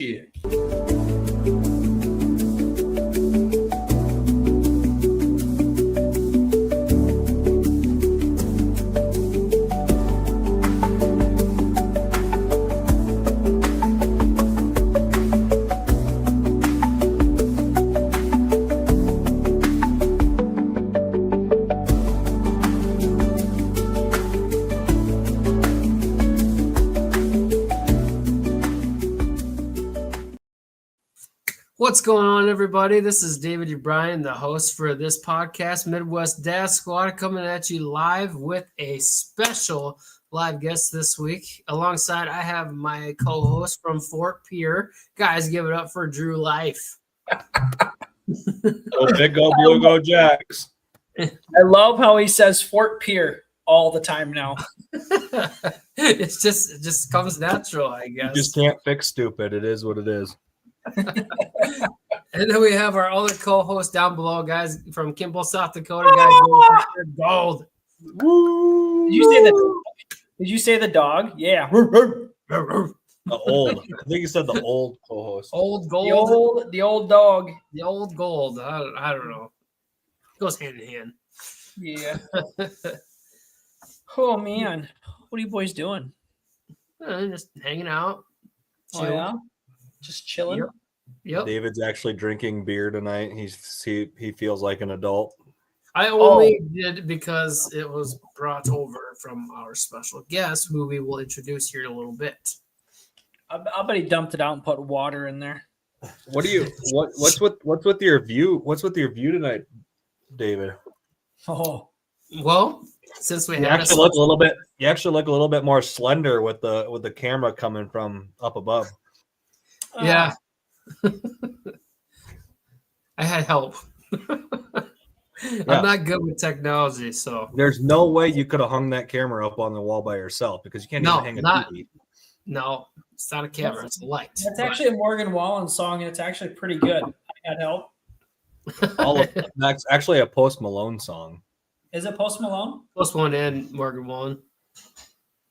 Yeah. What's going on, everybody? This is David O'Brien, the host for this podcast, Midwest Dad Squad, coming at you live with a special live guest this week. Alongside, I have my co-host from Fort Pierre. Guys, give it up for Drew Life. Go big, go blue, go Jacks. I love how he says Fort Pierre all the time now. It just comes natural, I guess. You just can't fix stupid. It is what it is. And then we have our other co-host down below, guys, from Kimball, South Dakota. Guys, gold. Woo! Did you say the dog? Yeah. The old. I think you said the old co-host. Old gold. The old dog. The old gold. I don't know. It goes hand in hand. Yeah. Oh man, what are you boys doing? Just hanging out. Oh yeah, just chilling. Yep. David's actually drinking beer tonight. He feels like an adult. I only did because it was brought over from our special guest, who we will introduce here in a little bit. I bet he dumped it out and put water in there. What's with your view? What's with your view tonight, David? Oh, well, since we You actually look a little bit more slender with the camera coming from up above. Yeah. I had help. I'm not good with technology, so there's no way you could have hung that camera up on the wall by yourself because you can't even hang a TV. No, it's not a camera, it's a light. That's actually a Morgan Wallen song, and it's actually pretty good. I had help. That's actually a Post Malone song. Is it Post Malone? Post Malone and Morgan Wallen.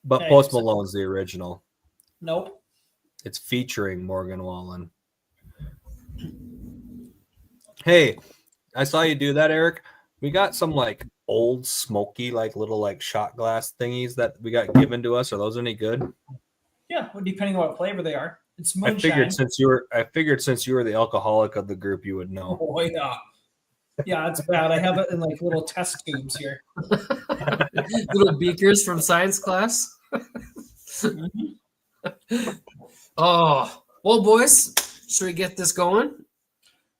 But Okay, Post Malone's the original. Nope. It's featuring Morgan Wallen. Hey, I saw you do that, Eric. We got some like old smoky, like little like shot glass thingies that we got given to us. Are those any good? Yeah, well, depending on what flavor they are. It's moonshine. I figured since you were the alcoholic of the group, you would know. Oh yeah. Yeah, it's bad. I have it in like little test tubes here. Little beakers from science class. Oh, well, boys, should we get this going?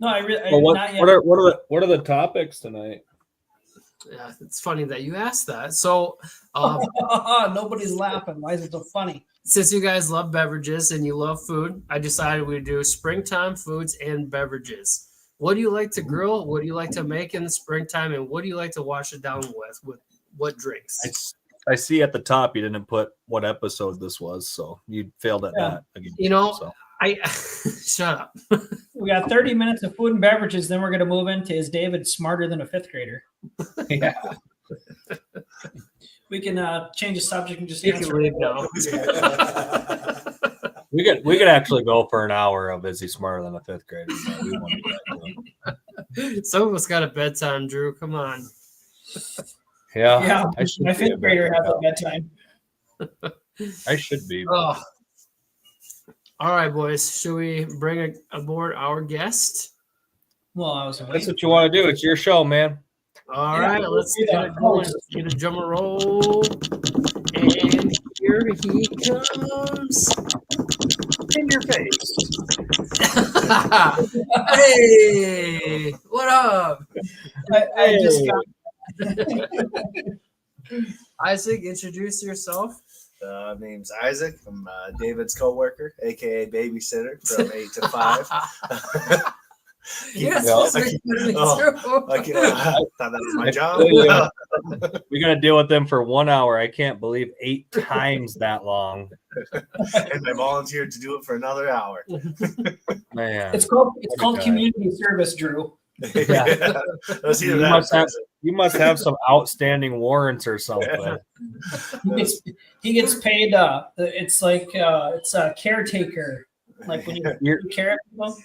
No, I really. Well, not yet. what are the topics tonight? Yeah, it's funny that you asked that. So, nobody's laughing. Why is it so funny? Since you guys love beverages and you love food, I decided we'd do springtime foods and beverages. What do you like to grill? What do you like to make in the springtime? And what do you like to wash it down with what drinks? I see at the top you didn't put what episode this was, so you failed at that again. You know, so. I shut up. We got 30 minutes of food and beverages. Then we're going to move into is David smarter than a fifth grader? Yeah. We can change the subject and just You answer. can leave now. We could actually go for an hour of is he smarter than a fifth grader? No, we won't do that. Some of us got a bedtime, Drew. Come on. Yeah. My fifth grader has a bedtime. I should be. Oh. All right, boys. Should we bring aboard our guest? Well, I was. That's what you want to do. It's your show, man. All right, let's get it going. Get a drum roll. And here he comes. In your face. Hey, what up? I just got. Isaac, introduce yourself. Name's Isaac. I'm David's coworker, aka babysitter from 8 to 5. Yes, I I thought that was my job. We're gonna deal with them for 1 hour. I can't believe 8 times that long. And I volunteered to do it for another hour. Man, It's called community service, Drew. Yeah. You must have some outstanding warrants or something. He gets paid. It's like it's a caretaker Like when You're- you carrot people,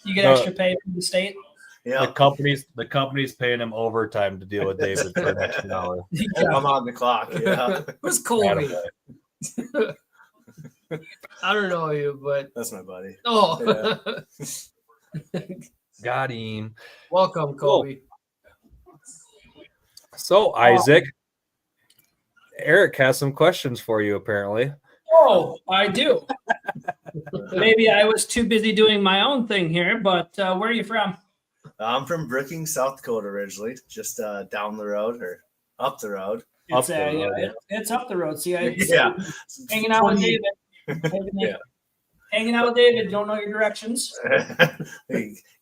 you get No. extra pay from the state. Yeah. The company's paying him overtime to deal with David for an extra hour. I'm on the clock. Yeah. Who's Colby? Attaboy. I don't know you, but That's my buddy. oh, Got him. welcome, Colby. So Isaac, Eric has some questions for you. Apparently, Oh, I do. Maybe I was too busy doing my own thing here, but where are you from? I'm from Brookings, South Dakota originally, just down the road or up the road. It's, Up the road, yeah. it's up the road. See, Yeah. hanging out with 20 David. Yeah. Hanging out with David, don't know your directions.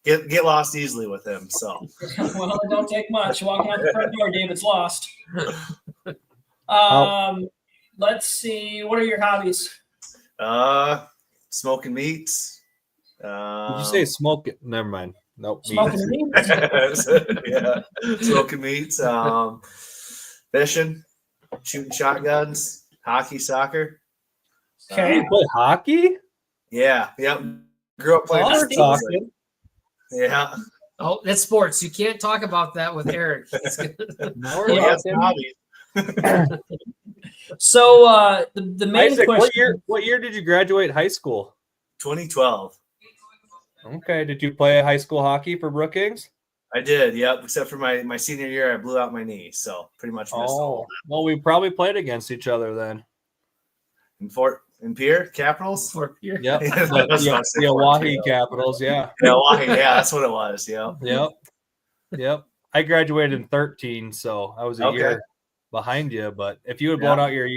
get lost easily with him. So Well, it don't take much. Walking out the front door, David's lost. Let's see. What are your hobbies? smoking meats. did you say smoke? Never mind. Nope. Smoking meats. meats. Yeah, smoking meats. Fishing, shooting shotguns, hockey, soccer. Okay. You play hockey? Yeah, yep. Grew up playing. Oh, We're football. talking. Yeah, Oh, that's sports. You can't talk about that with Eric. He's gonna- Now we're Yeah, that's talking. hobby. So the main Isaac, question. what year did you graduate high school? 2012. Okay. Did you play high school hockey for Brookings? I did, yep. Except for my senior year, I blew out my knee, so pretty much missed all Oh, well, we probably played against each other then. in Pierre Capitals. For your- Yep. Yeah, the that's what I said, the Oahe Fort Capitals. Yeah. Yeah, yeah, that's what it was. Yeah. Yep. I graduated in 13, so I was a Okay. year behind you. But if you had blown out your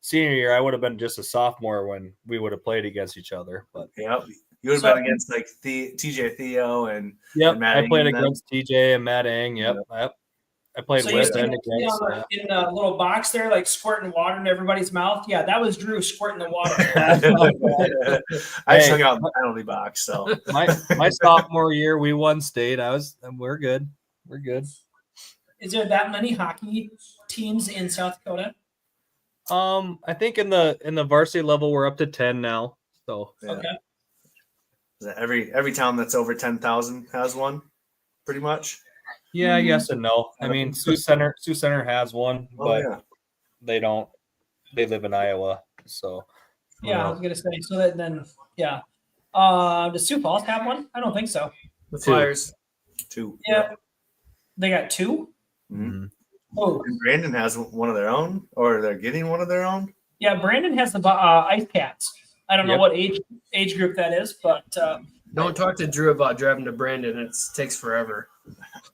senior year, I would have been just a sophomore when we would have played against each other. But Yep. You would have been against like TJ Theo and yep, Matt I played Ing then. against TJ and Matt Ing. Yep. I played So you with see and that against. in the little box there, like squirting water in everybody's mouth. Yeah, that was Drew squirting the water. I just Hey. hung out in the penalty box. So My sophomore year, we won state. We're good. We're good. Is there that many hockey teams in South Dakota? I think in the varsity level we're up to 10 now. So yeah. Okay. Every town that's over 10,000 has one, pretty much. yeah, yes and no. I mean, Sioux Center has one, Oh but yeah. they don't. They live in Iowa, so Yeah, I was gonna say. So that then, yeah. Does Sioux Falls have one? I don't think so. The Two. Flyers. 2. Yeah, they got two. Mhm. Oh, And Brandon has one of their own, or they're getting one of their own. yeah. Brandon has the Ice Cats. I don't know Yep. what age group that is, but Don't talk to Drew about driving to Brandon. It takes forever.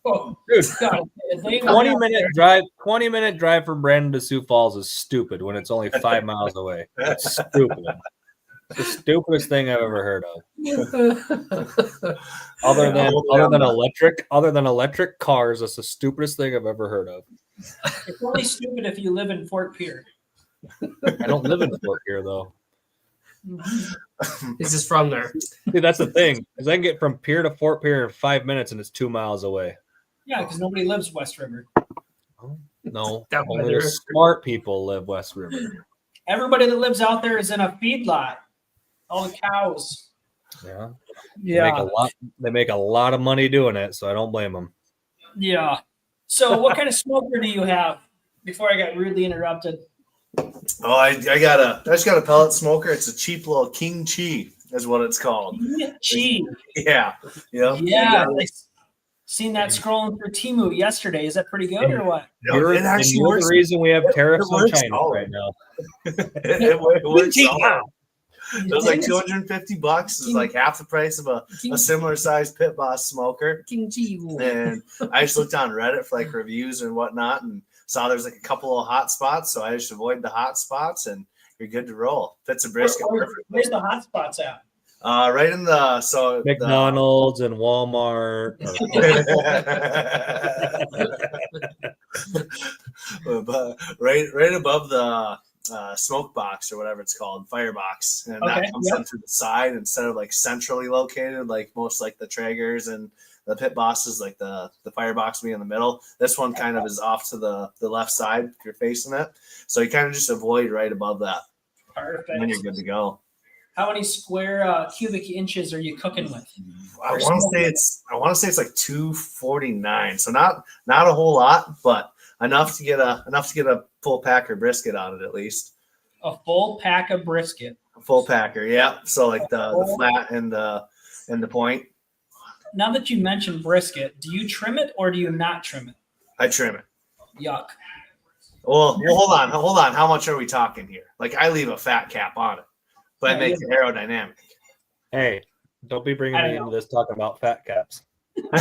oh, Dude, God, they- 20-minute drive from Brandon to Sioux Falls is stupid when it's only 5 miles away. It's stupid. It's the stupidest thing I've ever heard of. Other than electric cars, that's the stupidest thing I've ever heard of. It's only stupid if you live in Fort Pierre. I don't live in Fort Pierre though. He's just from there. See, that's the thing, is I can get from Pierre to Fort Pierre in 5 minutes and it's 2 miles away. Yeah, because nobody lives West River. No, That only weather. the smart people live West River. Everybody that lives out there is in a feedlot. All the cows. Yeah. Yeah. They make a lot of money doing it, so I don't blame them. Yeah. So, what kind of smoker do you have? Before I got rudely interrupted. Oh, I just got a pellet smoker. It's a cheap little King Chi, is what it's called. Gee. Yeah. Yep. Yeah. I seen that scrolling through Temu yesterday. Is that pretty good or what? You're, It actually you're works. the reason we have tariffs it on works China all. right now. It works all. Wow. It was like $250. It's like half the price of a similar sized Pit Boss smoker. King G. And I just looked on Reddit for like reviews and whatnot, and saw there's like a couple of hot spots. So I just avoid the hot spots, and you're good to roll. Fits a brisket perfectly. Where's the hot spots at? Right in the McDonald's and Walmart. but right above the smoke box or whatever it's called, firebox, and Okay, that comes in through the side instead of like centrally located, like most like the Traegers and the Pit Bosses, like the firebox being in the middle. This one kind of is off to the left side if you're facing it, so you kind of just avoid right above that, Perfect. and then you're good to go. How many square cubic inches are you cooking with? I want to say it's like 249. So not a whole lot, but enough to get a full packer brisket on it at least. A full pack of brisket. A full packer, yeah. So like the flat and the point. Now that you mentioned brisket, do you trim it or do you not trim it? I trim it. Yuck. Well, hold on. How much are we talking here? Like I leave a fat cap on it, but I make it aerodynamic. Hey, don't be bringing me into this talking about fat caps. I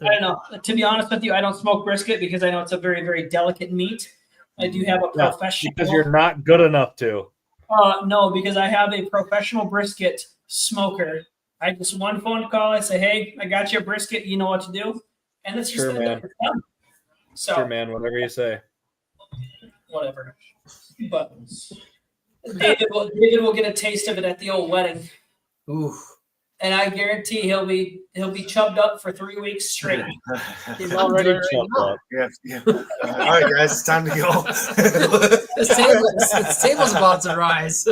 don't know. To be honest with you, I don't smoke brisket because I know it's a very, very delicate meat. I do have a professional. Because you're not good enough to. No, because I have a professional brisket smoker. I just one phone call. I say, hey, I got your brisket. You know what to do. And it's just man. So, Sure, man. Whatever you say. Whatever. But David will get a taste of it at the old wedding. Ooh. And I guarantee he'll be chubbed up for 3 weeks straight. He's already chubbed up. Yeah. All right, guys, it's time to go. This table's about to rise.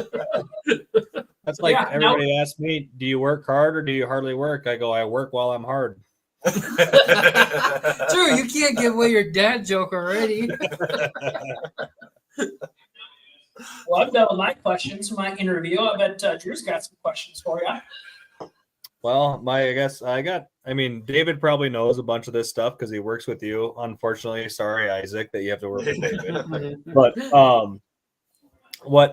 That's like everybody asks me, do you work hard or do you hardly work? I go, I work while I'm hard. Drew, you can't give away your dad joke already. Well, I've done my questions for my interview. I bet Drew's got some questions for you. Well, David probably knows a bunch of this stuff because he works with you. Unfortunately, sorry, Isaac, that you have to work with David. But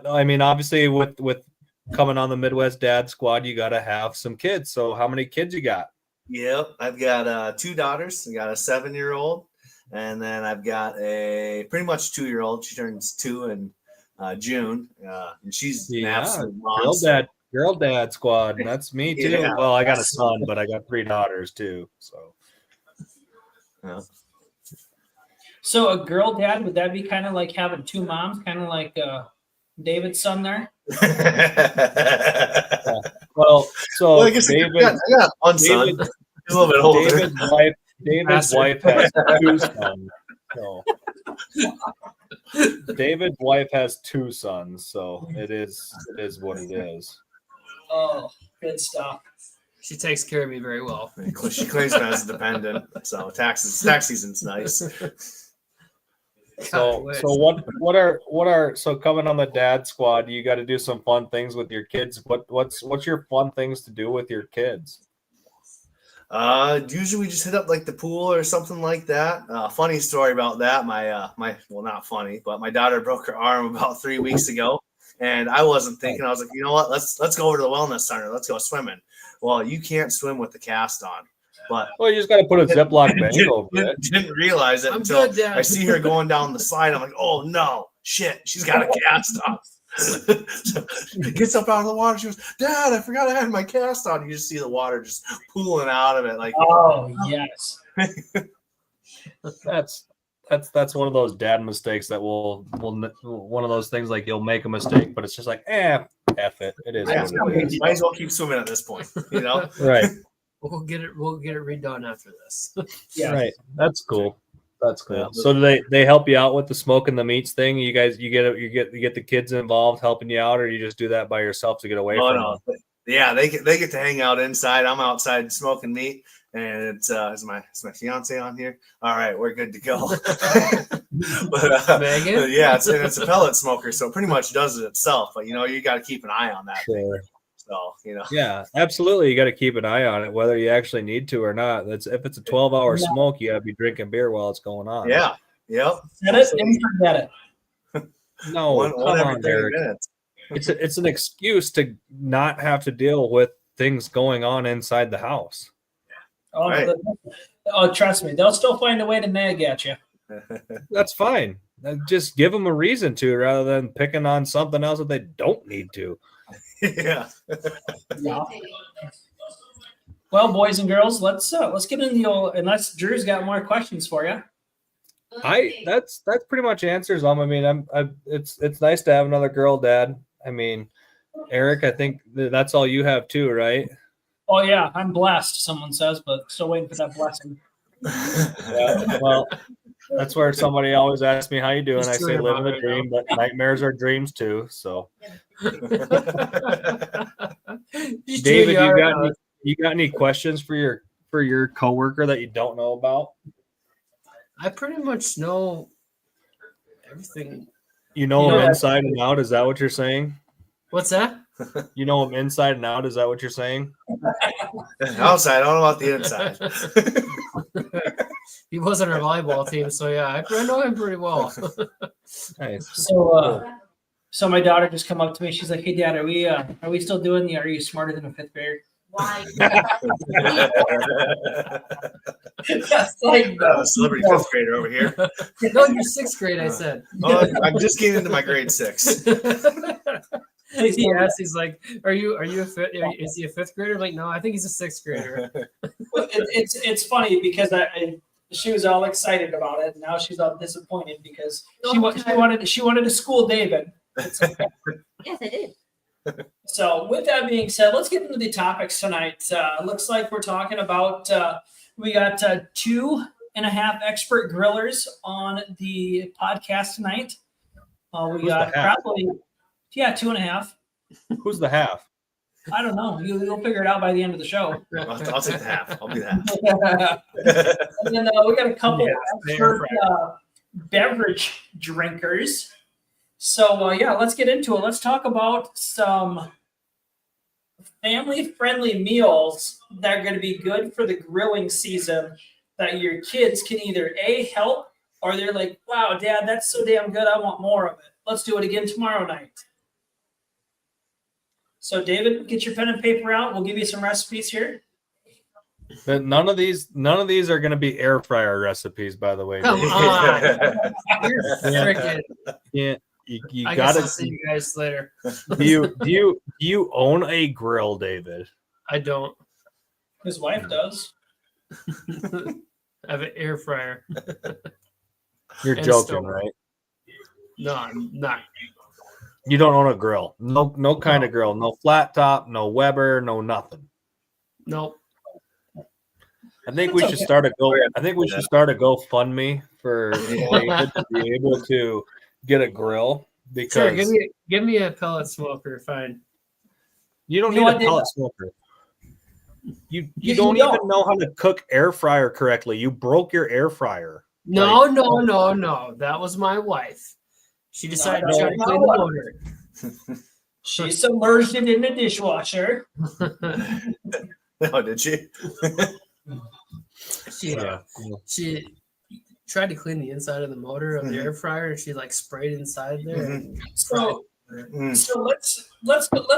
obviously with coming on the Midwest Dad Squad, you got to have some kids. So how many kids you got? Yep, I've got 2 daughters. I got a 7-year-old, and then I've got a pretty much 2-year-old. She turns 2 in June, and she's an absolute monster. Girl dad squad. That's me too. Yeah, well, I got a son, but I got 3 daughters too. So, yeah. So a girl dad, would that be kind of like having 2 moms, kind of like David's son there? Well, so I guess David, I got one son. He's a little bit older. David's wife has 2 sons. So David's wife has 2 sons, so it is what it is. Oh, good stuff. She takes care of me very well. She claims me as a dependent, so tax season's nice. So what are so coming on the dad squad, you got to do some fun things with your kids. What's your fun things to do with your kids? Usually we just hit up like the pool or something like that. Funny story about that. My well, not funny, but my daughter broke her arm about 3 weeks ago, and I wasn't thinking. I was like, you know what? Let's go over to the wellness center. Let's go swimming. Well, you can't swim with the cast on, but you just got to put a Ziploc bag over it. Didn't realize it until I see her going down the slide. I'm like, oh no, shit, she's got a cast on. She gets up out of the water. She goes, Dad, I forgot I had my cast on. You just see the water just pooling out of it. Like, oh yes, that's one of those dad mistakes that will one of those things like you'll make a mistake, but it's just like F it. It is. Might as well keep swimming at this point, you know? Right. We'll get it redone after this. yeah. Right. That's cool. That's cool. Yeah. So do they help you out with the smoking the meats thing? You guys, you get the kids involved helping you out, or you just do that by yourself to get away from them? Yeah, they get to hang out inside. I'm outside smoking meat, and it's is my fiance on here? All right, we're good to go. But Megan? Yeah, it's a pellet smoker, so it pretty much does it itself. But you got to keep an eye on that thing. So Yeah, absolutely. You got to keep an eye on it, whether you actually need to or not. If it's a 12-hour smoke, you got to be drinking beer while it's going on. Yeah. Yep. Set it and forget it. No, come on, Eric. It's an excuse to not have to deal with things going on inside the house. Oh, right. Trust me, they'll still find a way to nag at you. That's fine. Just give them a reason to, rather than picking on something else that they don't need to. Yeah. Well, boys and girls, let's get into the old. Unless Drew's got more questions for you. That's pretty much answers them. I mean, it's nice to have another girl dad. I mean, Eric, I think that's all you have too, right? Oh yeah, I'm blessed. Someone says, but still waiting for that blessing. Yeah, well, That's where somebody always asks me how you doing. I Just say doing living it a right dream, but nightmares are dreams too. So, Just David, doing it you got any questions for your coworker that you don't know about? I pretty much know everything. You know You know him that- inside and out. Is that what you're saying? What's that? You know him inside and out. Is that what you're saying? Outside, I don't know about the inside. He was on our volleyball team, so yeah, I know him pretty well. Nice. So my daughter just come up to me. She's like, "Hey, Dad, are we still doing the Are You Smarter Than a Fifth Grader?" Why? That's like Celebrity fifth grader over here. No, you're sixth grade, I said. Oh, I'm just getting into my grade 6. He asked, he's like, "Are you a fifth? Is he a fifth grader?" I'm like, no, I think he's a sixth grader. it's funny because she was all excited about it, and now she's all disappointed because she wanted to school David. Yes, I did. So with that being said, let's get into the topics tonight. Looks like we're talking about we got 2.5 expert grillers on the podcast tonight. We Who's got the half? probably 2.5. Who's the half? I don't know. You'll figure it out by the end of the show. I'll take the half. I'll be the half. And then we got a couple Yeah, expert beverage drinkers. So let's get into it. Let's talk about some family-friendly meals that are going to be good for the grilling season that your kids can either help or they're like, "Wow, Dad, that's so damn good. I want more of it. Let's do it again tomorrow night." So, David, get your pen and paper out. We'll give you some recipes here. None of these are going to be air fryer recipes, by the way. Come Dave. on, you're freaking. Yeah, you I guess got I'll see you guys later. Do you own a grill, David? I don't. His wife does. I have an air fryer. You're And joking, stove. right? No, I'm not. You don't own a grill. No kind of grill. No flat top. No Weber. No nothing. Nope. I think we should start a GoFundMe for David to be able to get a grill Sure, because give me a pellet smoker, fine. you don't You need know a what, pellet smoker. You You don't don't. even know how to cook air fryer correctly. You broke your air fryer. No, no. That was my wife. She decided to try to no. clean the motor. She submerged it in the dishwasher. Oh, did she? She tried to clean the inside of the motor of the air fryer, and she like sprayed inside there. Mhm. So Mm. So let's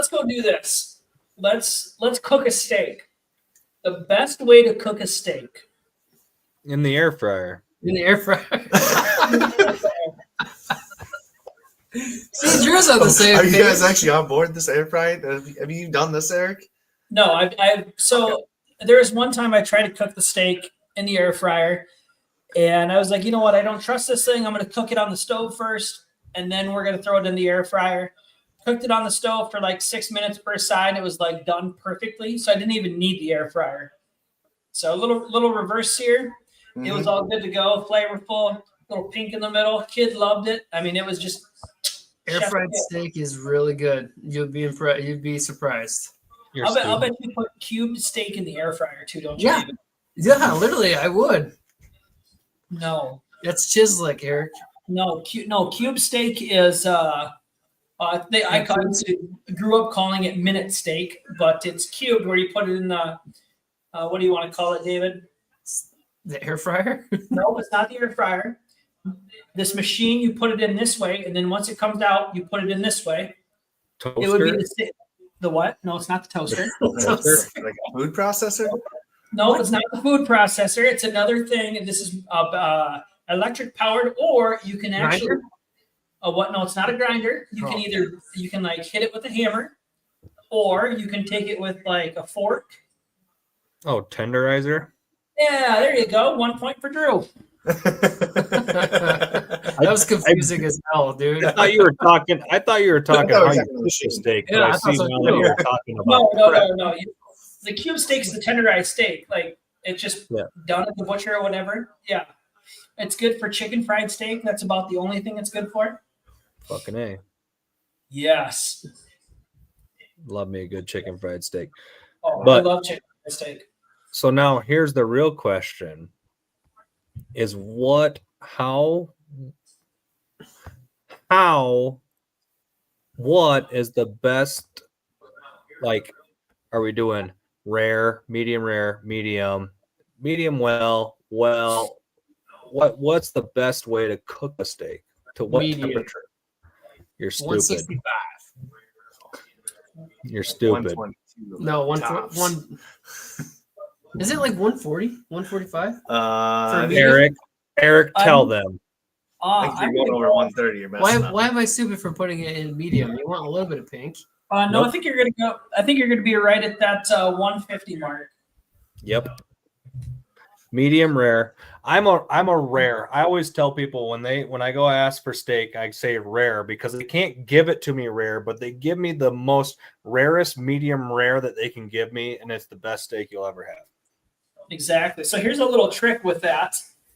go do this. Let's cook a steak. The best way to cook a steak. In the air fryer. In the air fryer. See, Drew's on the same Are you page. guys actually on board this air fry? Have you done this, Eric? No, there was one time I tried to cook the steak in the air fryer, and I was like, you know what? I don't trust this thing. I'm going to cook it on the stove first, and then we're going to throw it in the air fryer. Cooked it on the stove for like 6 minutes per side. It was like done perfectly, so I didn't even need the air fryer. So a little reverse here. Mm-hmm. It was all good to go, flavorful, little pink in the middle. Kid loved it. I mean, it was just Air fried steak is really good. You'd be impressed. You'd be surprised. I'll bet you put cubed steak in the air fryer too, don't you? Yeah. David? Yeah, literally, I would. No, That's chislic, Eric. no, cube steak is grew up calling it minute steak, but it's cubed where you put it in the what do you want to call it, David? The air fryer. No, it's not the air fryer. This machine, you put it in this way, and then once it comes out, you put it in this way. Toaster? It would be the what? No, it's not the toaster. Like a food processor? No, it's not the food processor. It's another thing. And this is electric powered, or you can actually. Grinder? What? No, it's not a grinder. You can like hit it with a hammer, or you can take it with like a fork. Oh, tenderizer? Yeah, there you go. 1 point for Drew. That was confusing as hell, dude. I thought you were talking how you cook a steak, Yeah, but I I thought see so now too. that you're talking about No. The cube steak is the tenderized steak. Like it's just done at the butcher or whatever. Yeah. It's good for chicken fried steak. That's about the only thing it's good for. Fucking A. Yes. Love me a good chicken fried steak. Oh, But- I love chicken fried steak. So now here's the real question is what is the best, like, are we doing rare, medium, what's the best way to cook a steak? To what Medium. temperature? You're stupid. 165. You're stupid. 122 No, tops. one. Is it like 140, 145? I For think medium? Eric, tell I'm- them. if you're going over 130, you're messing up. Why am I stupid for putting it in medium? You want a little bit of pink. No, Nope. I think you're gonna go. I think you're gonna be right at that 150 mark. Yep. Medium rare. I'm a rare. I always tell people when I go ask for steak, I say rare because they can't give it to me rare, but they give me the most rarest medium rare that they can give me, and it's the best steak you'll ever have. Exactly. So here's a little trick with that.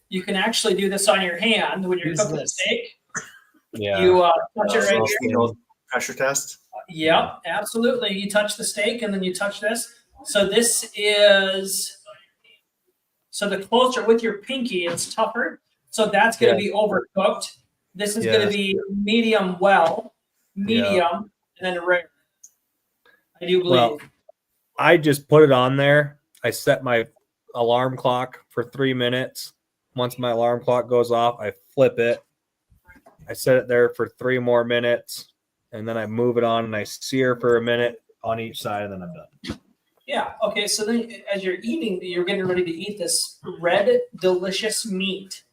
You can actually do this on your hand when you're Use cooking the this. steak. Yeah. You touch it right Little here. steel pressure test. Yep, absolutely. You touch the steak and then you touch this. So this is the closer with your pinky, it's tougher. So that's going to be overcooked. This is going to be medium medium, and then rare. I do believe. Well, I just put it on there. I set my alarm clock for 3 minutes. Once my alarm clock goes off, I flip it. I set it there for 3 more minutes, and then I move it on and I sear for a minute on each side, and then I'm done. Yeah. Okay. So then, as you're eating, you're getting ready to eat this red, delicious meat.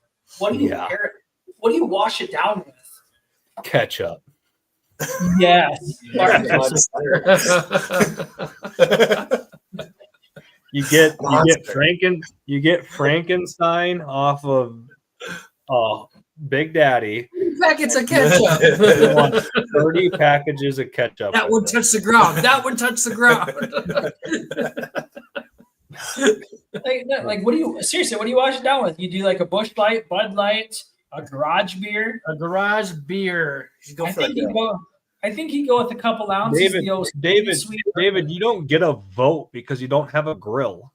What do you pair it? What do you wash it down with? Ketchup. Yes. You get Frankenstein off of Big Daddy. Packets of You ketchup. want 30 packages of ketchup. That one touched the ground. That one touched the ground. Like, what do you wash it down with? You do like a Busch Light, Bud Light, a garage beer. A garage beer. Go I for think that. he'd go with a couple ounces. David, you don't get a vote because you don't have a grill.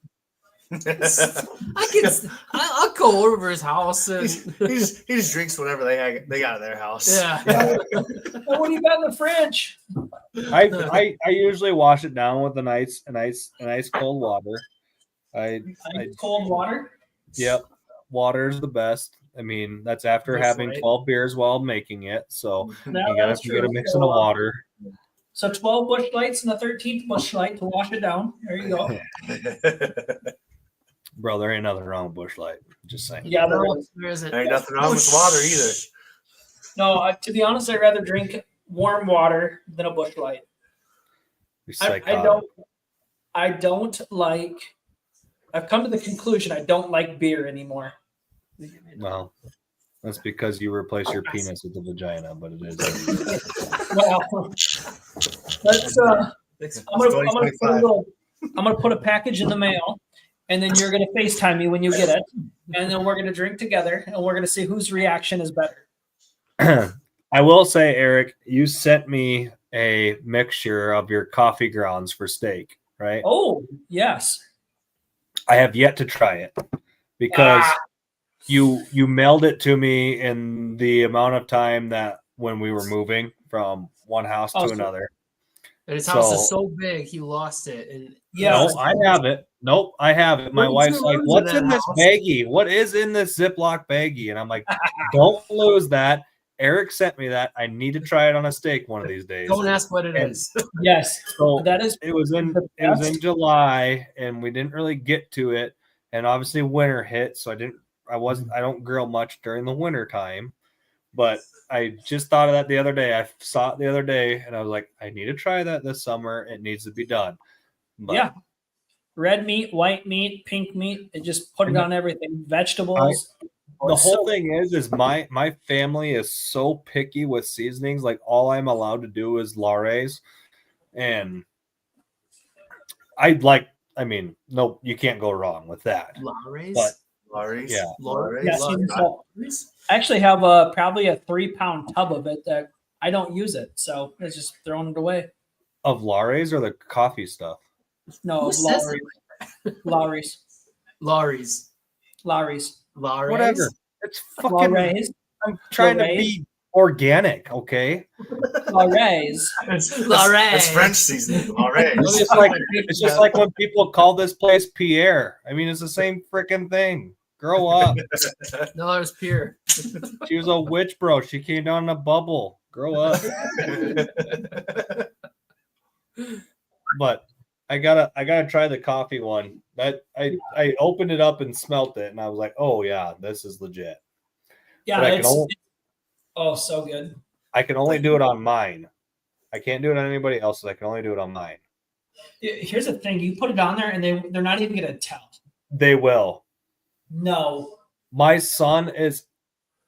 I'll go over to his house and he just drinks whatever they got at their house. yeah. What do you got in the fridge? I usually wash it down with an ice cold water. Cold water. Yep, water is the best. I mean, that's after That's having right. 12 beers while making it. So No, you gotta that's get a true. mix of water. So 12 Busch Lights and the 13th Busch Light to wash it down. There you go. Bro, there ain't nothing wrong with Busch Light. Just saying. Yeah, There isn't. Ain't nothing wrong with water either. No, to be honest, I'd rather drink warm water than a Busch Light. You're I psychotic. don't like. I've come to the conclusion I don't like beer anymore. Well, that's because you replace your penis with the vagina, but it is. Well, let's. I'm gonna put a package in the mail, and then you're gonna FaceTime me when you get it, and then we're gonna drink together, and we're gonna see whose reaction is better. I will say, Eric, you sent me a mixture of your coffee grounds for steak, right? Oh yes. I have yet to try it because you mailed it to me in the amount of time that when we were moving from one house to another. And his house is so big, he lost it. And Yeah. No, I have it. Nope, I have it. My What wife's you like, lose "What's in in that this house?" baggie? What is in this Ziploc baggie?" And I'm like, "Don't lose that." Eric sent me that. I need to try it on a steak one of these days. Don't ask what it is. Yes. So That is. it was in July, and we didn't really get to it. And obviously winter hit, so I don't grill much during the winter time. But I just thought of that the other day. I saw it the other day, and I was like, I need to try that this summer. It needs to be done. But Yeah. Red meat, white meat, pink meat. It just put it on everything. Vegetables. the whole thing is my family is so picky with seasonings. Like all I'm allowed to do is Lares, and no, you can't go wrong with that. Lares? But Lorries. Yeah. Lorries. Yeah, seasoned salt. I actually have probably a 3-pound tub of it that I don't use it, so it's just throwing it away. Of Lares or the coffee stuff? No, Who of says Lowry's. Lorries. Lowry's. Lorries. Whatever. It's fucking. Lowry's. I'm trying to Lorraine? be organic, okay? Lowry's. Lorries. It's French seasoning. Lorries. It's just like when people call this place Pierre. I mean, it's the same freaking thing. Grow up. No, there's Pierre. She was a witch, bro. She came down in a bubble. Grow up. But I gotta try the coffee one. That I opened it up and smelt it, and I was like, oh yeah, this is legit. Yeah, But I can so good. I can only do it on mine. I can't do it on anybody else's. I can only do it on mine. Here's the thing: you put it on there, and they're not even gonna tell. They will. No. My son is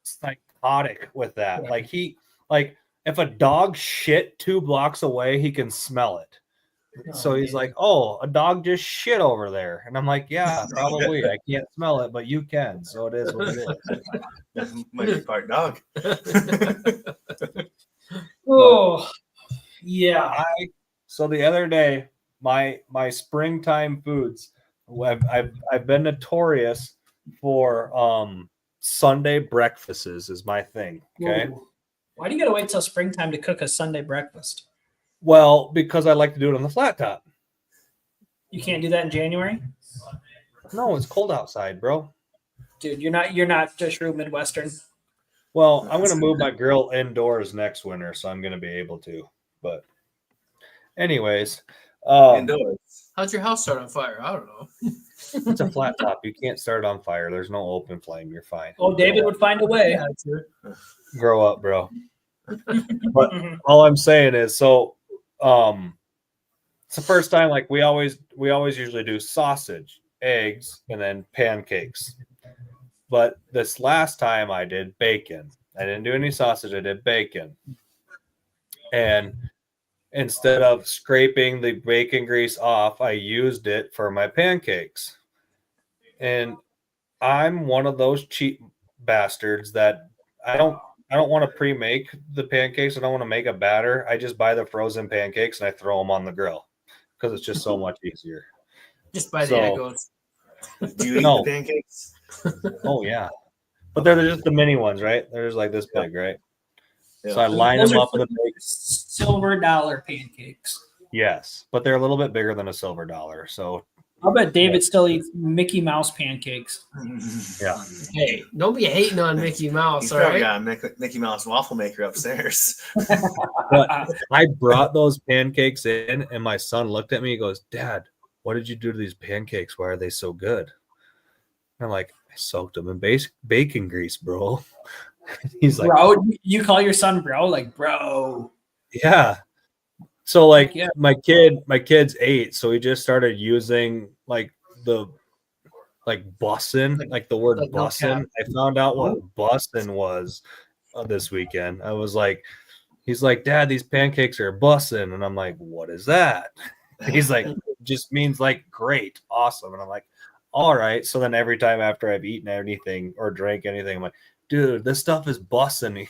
psychotic with that. Like if a dog shit 2 blocks away, he can smell it. So he's like, "Oh, a dog just shit over there," and I'm like, "Yeah, probably. I can't smell it, but you can. So it is what it is." Might be part dog. Oh, yeah. So the other day, my springtime foods. I've been notorious for Sunday breakfasts is my thing. Okay. Ooh. Why do you gotta wait till springtime to cook a Sunday breakfast? Well, because I like to do it on the flat top. You can't do that in January, No, it's cold outside, bro. dude. You're not just true Midwestern. Well, I'm gonna move my grill indoors next winter, so I'm gonna be able to. But, anyways, Indoors. How'd your house start on fire? I don't know. it's a flat top. You can't start it on fire. There's no open flame. You're fine. Oh, David would find a way. Yeah, that's it. Grow up, bro. But all I'm saying is, so it's the first time. Like we always usually do sausage, eggs, and then pancakes. But this last time I did bacon. I didn't do any sausage. I did bacon. And instead of scraping the bacon grease off, I used it for my pancakes. And I'm one of those cheap bastards that I don't want to pre-make the pancakes. I don't want to make a batter. I just buy the frozen pancakes and I throw them on the grill because it's just so much easier. Just by the So- Eggos. Do you eat No. the pancakes? Oh yeah, but they're just the mini ones, right? They're just like this big, right? Yeah. So I line Those them are up with a bacon. silver dollar pancakes. Yes, but they're a little bit bigger than a silver dollar. So I'll bet David still eats Mickey Mouse pancakes. yeah, Hey, don't be hating on Mickey Mouse, He's all probably right? got a Mickey Mouse waffle maker upstairs. but I brought those pancakes in, and my son looked at me. He goes, "Dad, what did you do to these pancakes? Why are they so good?" And I'm like, "I soaked them in bacon grease, bro." He's like, Bro, you call your son bro? Like, bro. "Yeah." So like Yeah. my kid's 8, so he just started using like the bussin', like the word like no bussin'. I found out what bussin' was this weekend. I was like, he's like, "Dad, these pancakes are bussin'," and I'm like, "What is that?" He's like, "It just means like great, awesome," and I'm like, "All right." So then every time after I've eaten anything or drank anything, I'm like, "Dude, this stuff is bussin'."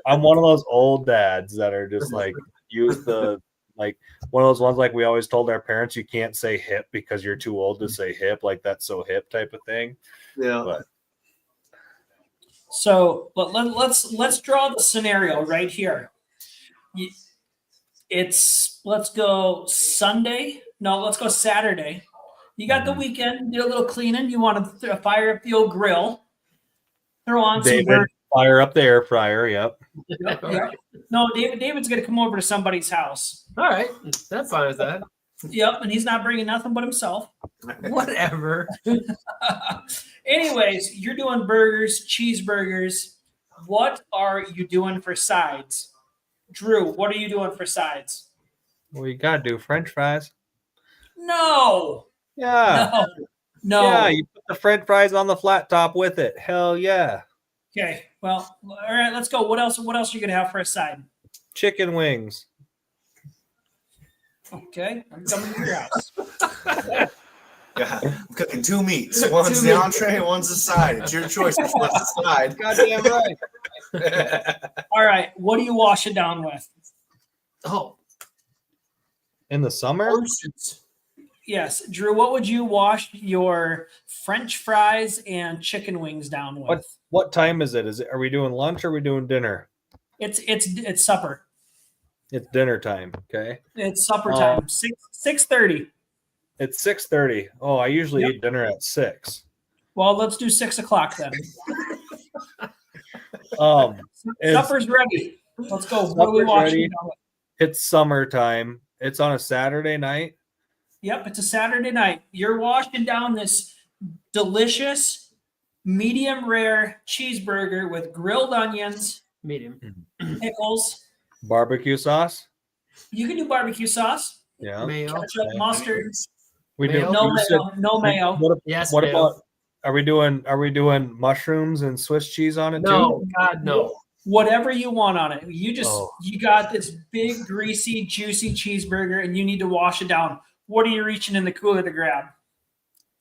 I'm one of those old dads that are just like use the like one of those ones like we always told our parents you can't say hip because you're too old to say hip, like that's so hip type of thing. Yeah. But So let's draw the scenario right here. Let's go Sunday. No, let's go Saturday. You got the weekend, do a little cleaning. You want to fire up the old grill, throw on some David, burgers. fire up the air fryer. Yep. Yeah. No, David's gonna come over to somebody's house. All right, that's fine with that. Yep, and he's not bringing nothing but himself. Whatever. Anyways, you're doing burgers, cheeseburgers. What are you doing for sides? Drew, what are you doing for sides? Well, you gotta do French fries. No. Yeah. No. Yeah, you put the French fries on the flat top with it. Hell yeah. Okay. Well, all right, let's go. What else are you gonna have for a side? Chicken wings. Okay. I'm coming to your house. I'm cooking 2 meats. One's the entree, one's the side. It's your choice which one's the side. Goddamn right. All right. What do you wash it down with? Oh, In the summer? oceans. Yes, Drew. What would you wash your French fries and chicken wings down with? What time is it? Are we doing lunch or are we doing dinner? It's supper. It's dinner time. Okay. It's supper time. 6:30. It's 6:30. Oh, I usually eat dinner at 6. Well, let's do 6 o'clock then. Supper's ready. Let's go. What are we Supper's washing ready. down with? It's summertime. It's on a Saturday night. Yep, it's a Saturday night. You're washing down this delicious, medium rare cheeseburger with grilled onions, Medium. pickles. Barbecue sauce. You can do barbecue sauce, Yeah. Mayo. ketchup, mustard. We do. Mayo. No you said- mayo. No mayo. Yes. What mayo. about? Are we doing mushrooms and Swiss cheese on it No, too? God, no. Whatever you want on it. You Oh. got this big, greasy, juicy cheeseburger, and you need to wash it down. What are you reaching in the cooler to grab?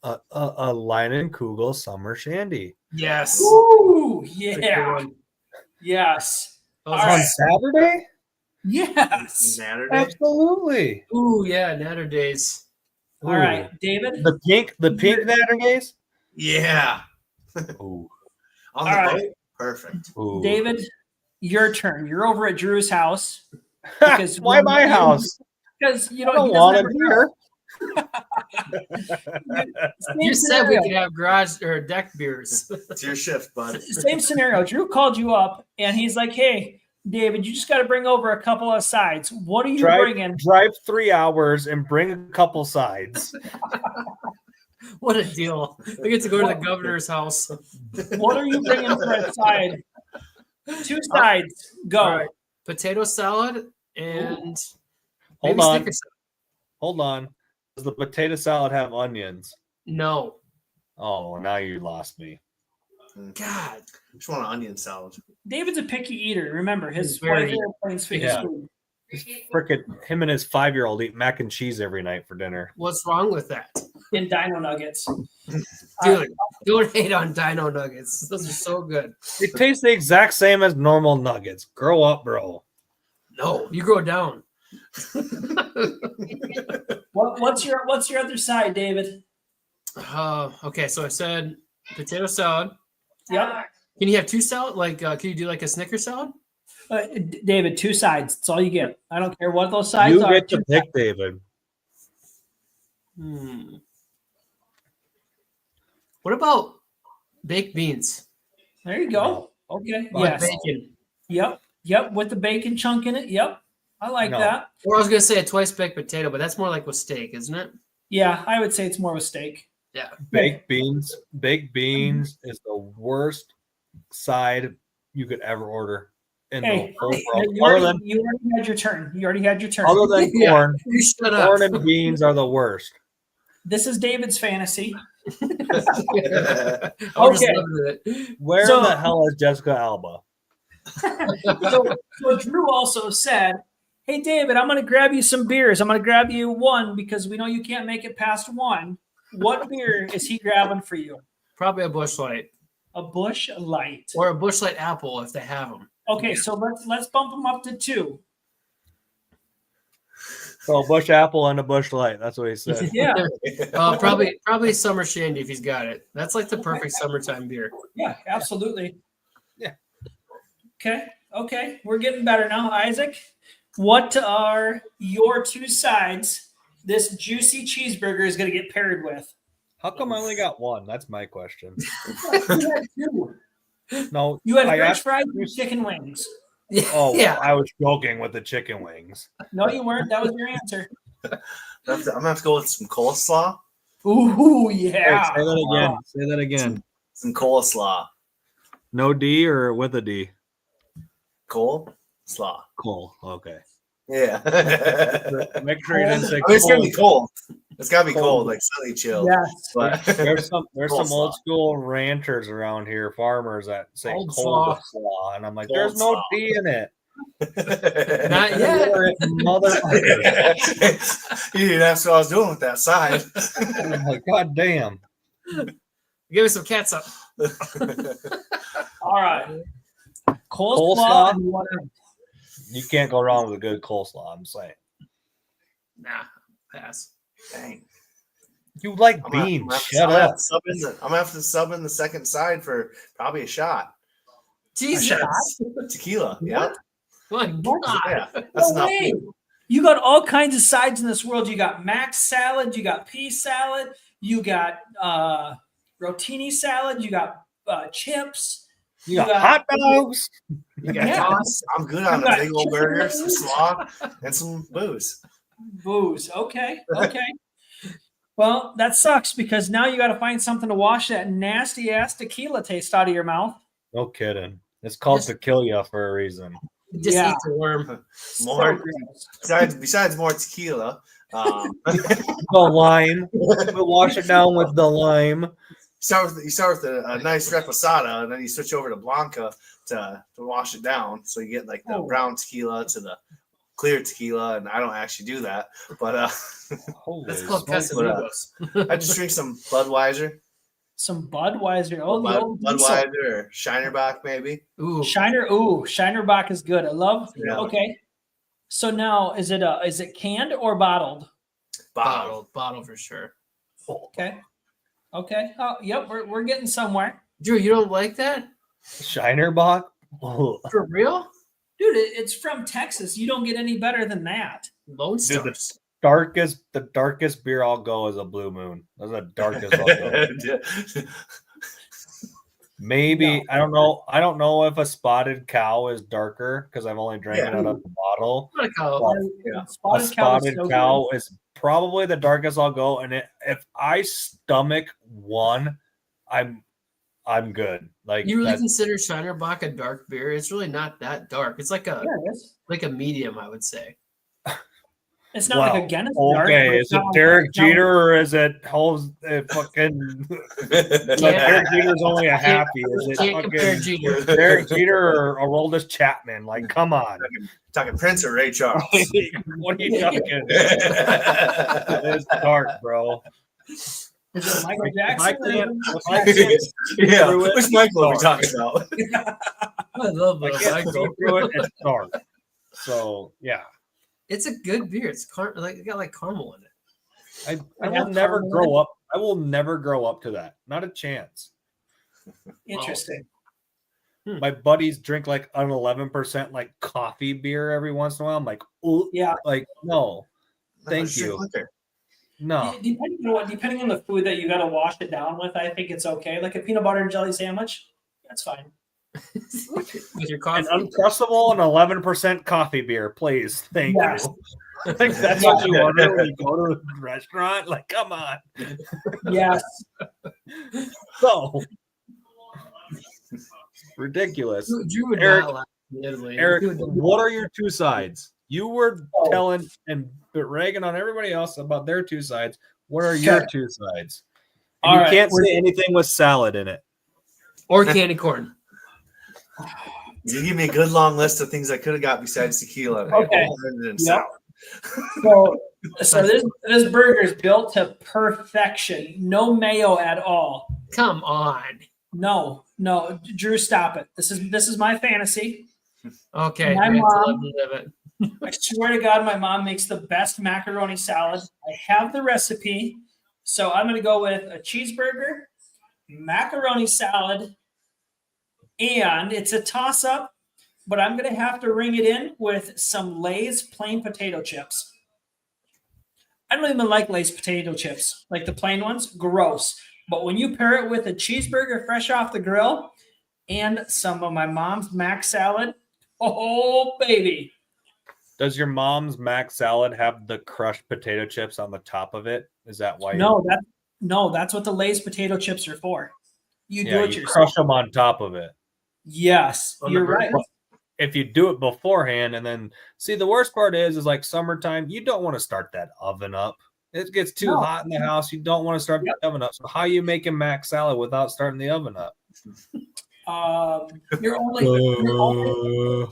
A Line and Kugel summer shandy Yes. Ooh, That's a good yeah, one. yes, Those All are- on right. Saturday. yes. Saturday. Absolutely. Ooh, yeah, Natter days. All right, David. The pink Saturdays. Yeah. Ooh. On the All right. boat. Perfect. Ooh. David, your turn. You're over at Drew's house because Why my house? because you I know don't he want doesn't it have here. You said we scenario. could have garage or deck beers. It's your shift, bud. Same scenario. Drew called you up and he's like, "Hey, David, you just got to bring over a couple of sides. What are you bringing?" Drive 3 hours and bring a couple sides. What a deal. We get to go to the governor's house. What are you bringing for a side? 2 sides. Go. All right. Potato salad and Hold maybe on. Snickers salad. Hold on. Does the potato salad have onions? No. Oh, now you lost me. God. Just want an onion salad. David's a picky eater. Remember, his He's very- wife plays his Yeah. food. Frickin' him and his 5-year-old eat mac and cheese every night for dinner. What's wrong with that? And Dino Nuggets. Dude, don't hate on Dino Nuggets. Those are so good. It tastes the exact same as normal nuggets. Grow up, bro. No, you grow down. What's your other side, David? Okay, so I said potato salad. Yep. Can you have 2 salad? Like, can you do like a Snickers salad? David, 2 sides. That's all you get. I don't care what those sides You are. get to pick, David. What about baked beans? There you go. Okay. With Yes. bacon. Yep. With the bacon chunk in it. Yep. I like No. that. Or I was gonna say a twice baked potato, but that's more like with steak, isn't it? Yeah, I would say it's more of a steak. Yeah. Baked beans. Baked beans is the worst side you could ever order in Hey, the whole you world. already had your turn. You already had your turn. Other than Yeah. corn, You shut up. corn and beans are the worst. This is David's fantasy. I was just Okay. loving it. Where So- the hell is Jessica Alba? So Drew also said, "Hey David, I'm going to grab you some beers. I'm going to grab you one because we know you can't make it past one. What beer is he grabbing for you? Probably a Busch Light A Busch Light. or a Busch Light Apple if they have them. Okay, so let's bump him up to 2. So a Bush Apple and a Bush Light. That's what he said. Yeah, Probably summer shandy if he's got it. That's like the perfect summertime beer. yeah, absolutely. Yeah. Okay, we're getting better now, Isaac. What are your 2 sides this juicy cheeseburger is going to get paired with? How come I only got one? That's my question. You had 2. No, You had I French asked fries you- and chicken wings. Oh, Yeah. I was joking with the chicken wings. No, you weren't. That was your answer. I'm gonna have to go with some coleslaw. Ooh, Hey, yeah. say that again. Say that again. Some coleslaw. No D or with a D? Coleslaw. Cole. Okay. Yeah. Make sure you didn't say It's gonna be cold. cold. It's gotta be Cold. cold, like slightly chilled. Yes. But There's some Coleslaw. old school ranchers around here, farmers that say Cold cold slaw. slaw, and I'm like, there's no Cold slaw. D in it. Not yet. Motherfucker. You didn't ask what I was doing with that side. I'm like, God damn. Give me some catsup. All right. Coleslaw? Coleslaw and water. You can't go wrong with a good coleslaw, I'm saying. Nah, pass. Dang. You like I'm gonna- beans. I'm gonna Shut have up. to sub in I'm gonna have to sub in the second side for probably a shot. Jesus. Tequila. Yeah. My God. Yeah. That's No enough. way. You got all kinds of sides in this world. You got mac salad, you got pea salad, you got rotini salad, you got chips. You got hot dogs. You got Yeah. toss. I'm good on You a got big old chicken burger, wings. some slaw, and some booze. Booze. Okay. Okay. Well, that sucks because now you got to find something to wash that nasty ass tequila taste out of your mouth. No kidding. It's called Just- tequila for a reason. Just Yeah. eat the worm. More So gross. besides more tequila. The lime. We'll wash it down with the lime. You start with a nice reposada, and then you switch over to Blanca to wash it down. So you get like the brown tequila to the clear tequila, and I don't actually do that, but Holy That's called smokes. Casamigos. I just drink some Budweiser, Some Budweiser. Oh, the old diesel. Budweiser or Shinerbach maybe. Ooh. Shinerbach is good. I love. Yeah. Okay. So now is it canned or bottled? Bottle. Bottle for sure. Okay. Okay. Oh, yep. We're getting somewhere. Drew, you don't like that? Shinerbach? Oh, For real? Dude, it's from Texas. You don't get any better than that. Lone Dude, the Stars. darkest beer I'll go is a Blue Moon. That's the darkest I'll go. Maybe I don't know. I don't know if a spotted cow is darker because I've only drank it out of the bottle. What a cow. Yeah. A Spotted spotted so cow is probably the darkest I'll go. And if I stomach one, I'm good. Like You really that's- consider Shinerbach a dark beer? It's really not that dark. It's like good. a Yeah, like a medium, I would say. it's not like Well, a Guinness. dark, but okay, it's is it not like- Derek it's not- Jeter or is it fucking? But Derek Jeter's only a happy. Is it Can't compare fucking Jeter. Derek Jeter or Aroldis Chapman? Like, come on. Talking Prince or Ray Charles. What are you talking? It's dark, bro. Is it Michael If Jackson? I can't, or- if I can't Yeah, through it, which Michael are we talking about? I love I that. can't see through it. It's dark. So yeah, It's a good beer. It's like it got like caramel in it. I I will have never caramel grow up. I will never grow up to that. Not a chance. Interesting. My buddies drink like an 11% like coffee beer every once in a while. I'm like, oh, Yeah. like no, thank Let's drink you. liquor. No. Depending on the food that you got to wash it down with, I think it's okay. Like a peanut butter and jelly sandwich, that's fine. With your coffee. An Uncrustable and 11% coffee beer, please. Thank Yes. you. I think that's what you order when you go to a restaurant. Like, come on. Yes. So ridiculous. Drew would Eric- not laugh in Italy. Eric, He would- what are your two sides? You were telling and ragging on everybody else about their two sides. What are your Okay. two sides? And All you right. can't say anything with salad in it. or candy corn. You give me a good long list of things I could have got besides tequila. Okay. And Yep. sour. So this burger is built to perfection. No mayo at all. Come on. No, Drew, stop it. This is my fantasy. Okay. My we have to mom- live it. I swear to God, my mom makes the best macaroni salad. I have the recipe. So I'm going to go with a cheeseburger, macaroni salad, and it's a toss up, but I'm going to have to ring it in with some Lay's plain potato chips. I don't even like Lay's potato chips, like the plain ones, gross. But when you pair it with a cheeseburger fresh off the grill and some of my mom's mac salad, oh, baby. Does your mom's mac salad have the crushed potato chips on the top of it? Is that why? No, that's what the Lay's potato chips are for. You do Yeah, it you yourself. crush them on top of it. Yes, On the you're burger. right. If you do it beforehand, and then see, the worst part is like summertime. You don't want to start that oven up. It gets too No. hot in the house. You don't want to start Yep. the oven up. So how you making mac salad without starting the oven up? You're only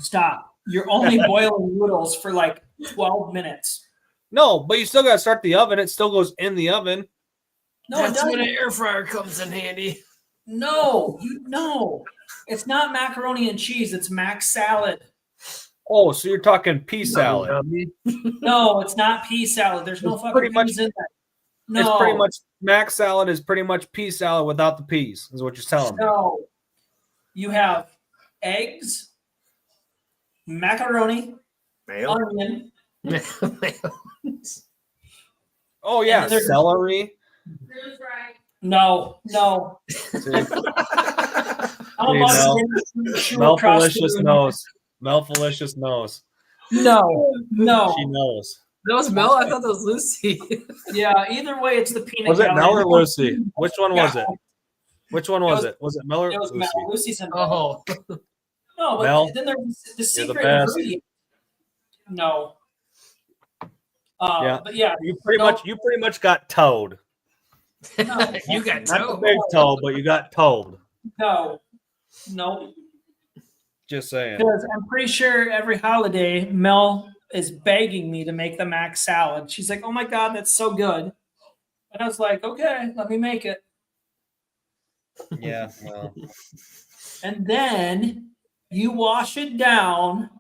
Stop. You're only boiling noodles for like 12 minutes. No, but you still got to start the oven. It still goes in the oven. No, it That's when doesn't. an air fryer comes in handy. No. It's not macaroni and cheese. It's mac salad. Oh, so you're talking pea salad. Yummy. No, it's not pea salad. There's no It's fucking pretty much- peas in that. No. It's pretty much mac salad is pretty much pea salad without the peas, is what you're telling me. No. You have eggs, macaroni, Mayo. onion. Oh yeah, And there's- celery. No. See, I'm Hey, about Mel. to get shoe across the Melfelicious room. knows. Melfelicious knows. No. She knows. That was Mel. I thought that was Lucy. Yeah, either way, it's the peanut Was it gallery. Mel or Lucy? Which one was Yeah. it? Which one was was- it? Was it Mel or It was Lucy? Mel. Lucy's in Mel. Oh, No, but Mel, then there's the secret best. ingredient. No. Yeah. But yeah, You pretty much got told. no, you got Not the toe. big toe, but you got told. no. Just saying. Because I'm pretty sure every holiday, Mel is begging me to make the mac salad. She's like, "Oh my god, that's so good," and I was like, "Okay, let me make it." Yeah. Well. And then you wash it down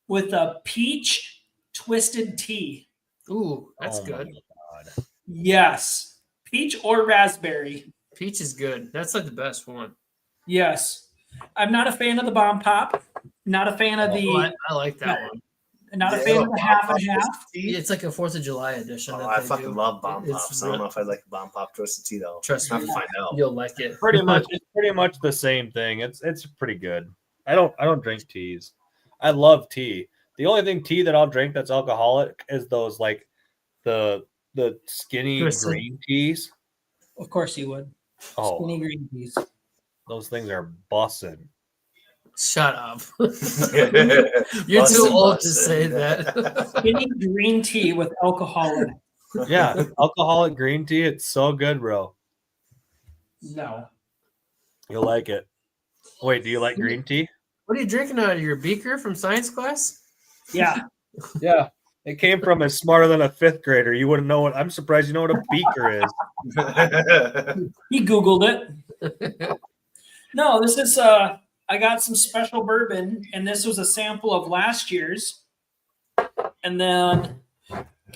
with a peach twisted tea. Ooh, that's Oh my good. God. Yes, peach or raspberry. Peach is good. That's like the best one. Yes, I'm not a fan of the bomb pop. Not a fan of the. Oh, I like that one. Not a Yeah, fan of the bomb half pop and half. twisted tea? It's like a 4th of July edition. Oh, that I they fucking do. love bomb It's pops. I don't know if I like the bomb pop twisted tea though. Trust I me, have to find out. you'll like it. Pretty much, it's pretty much the same thing. It's pretty good. I don't drink teas. I love tea. The only thing tea that I'll drink that's alcoholic is those like the skinny Twisted. green teas. Of course you would. Oh, Skinny green peas. those things are bussin'. Shut up. You're You're too old to say that. Skinny green tea with alcohol in it. Yeah, alcoholic green tea. It's so good, bro. No. You'll like it. Wait, do you like green tea? What are you drinking out of your beaker from science class? Yeah. Yeah. It came from a smarter than a 5th grader. You wouldn't know what. I'm surprised you know what a beaker is. He Googled it. No, this is I got some special bourbon, and this was a sample of last year's. And then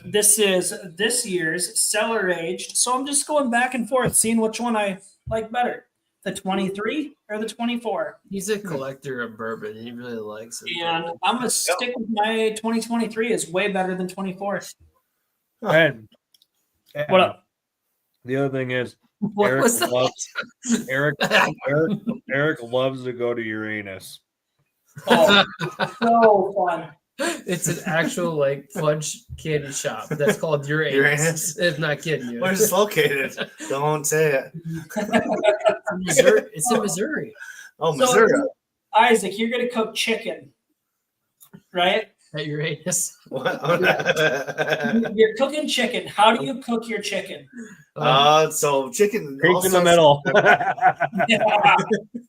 this is this year's cellar aged. So I'm just going back and forth, seeing which one I like better. The 23 or the 24. He's a collector of bourbon. He really likes it. And I'm gonna stick with my 2023 is way better than 24. And What up? The other thing is What Eric was that? Eric loves to go to Uranus. Oh, so fun. It's an actual like fudge candy shop that's called Uranus. Uranus? If not kidding you. Where's this located? Don't say it. Missouri. It's in Missouri. Oh, So, Missouri. Isaac, you're gonna cook chicken, right? At Uranus. What? You're cooking chicken. How do you cook your chicken? So chicken. Pink all in the sorts- middle.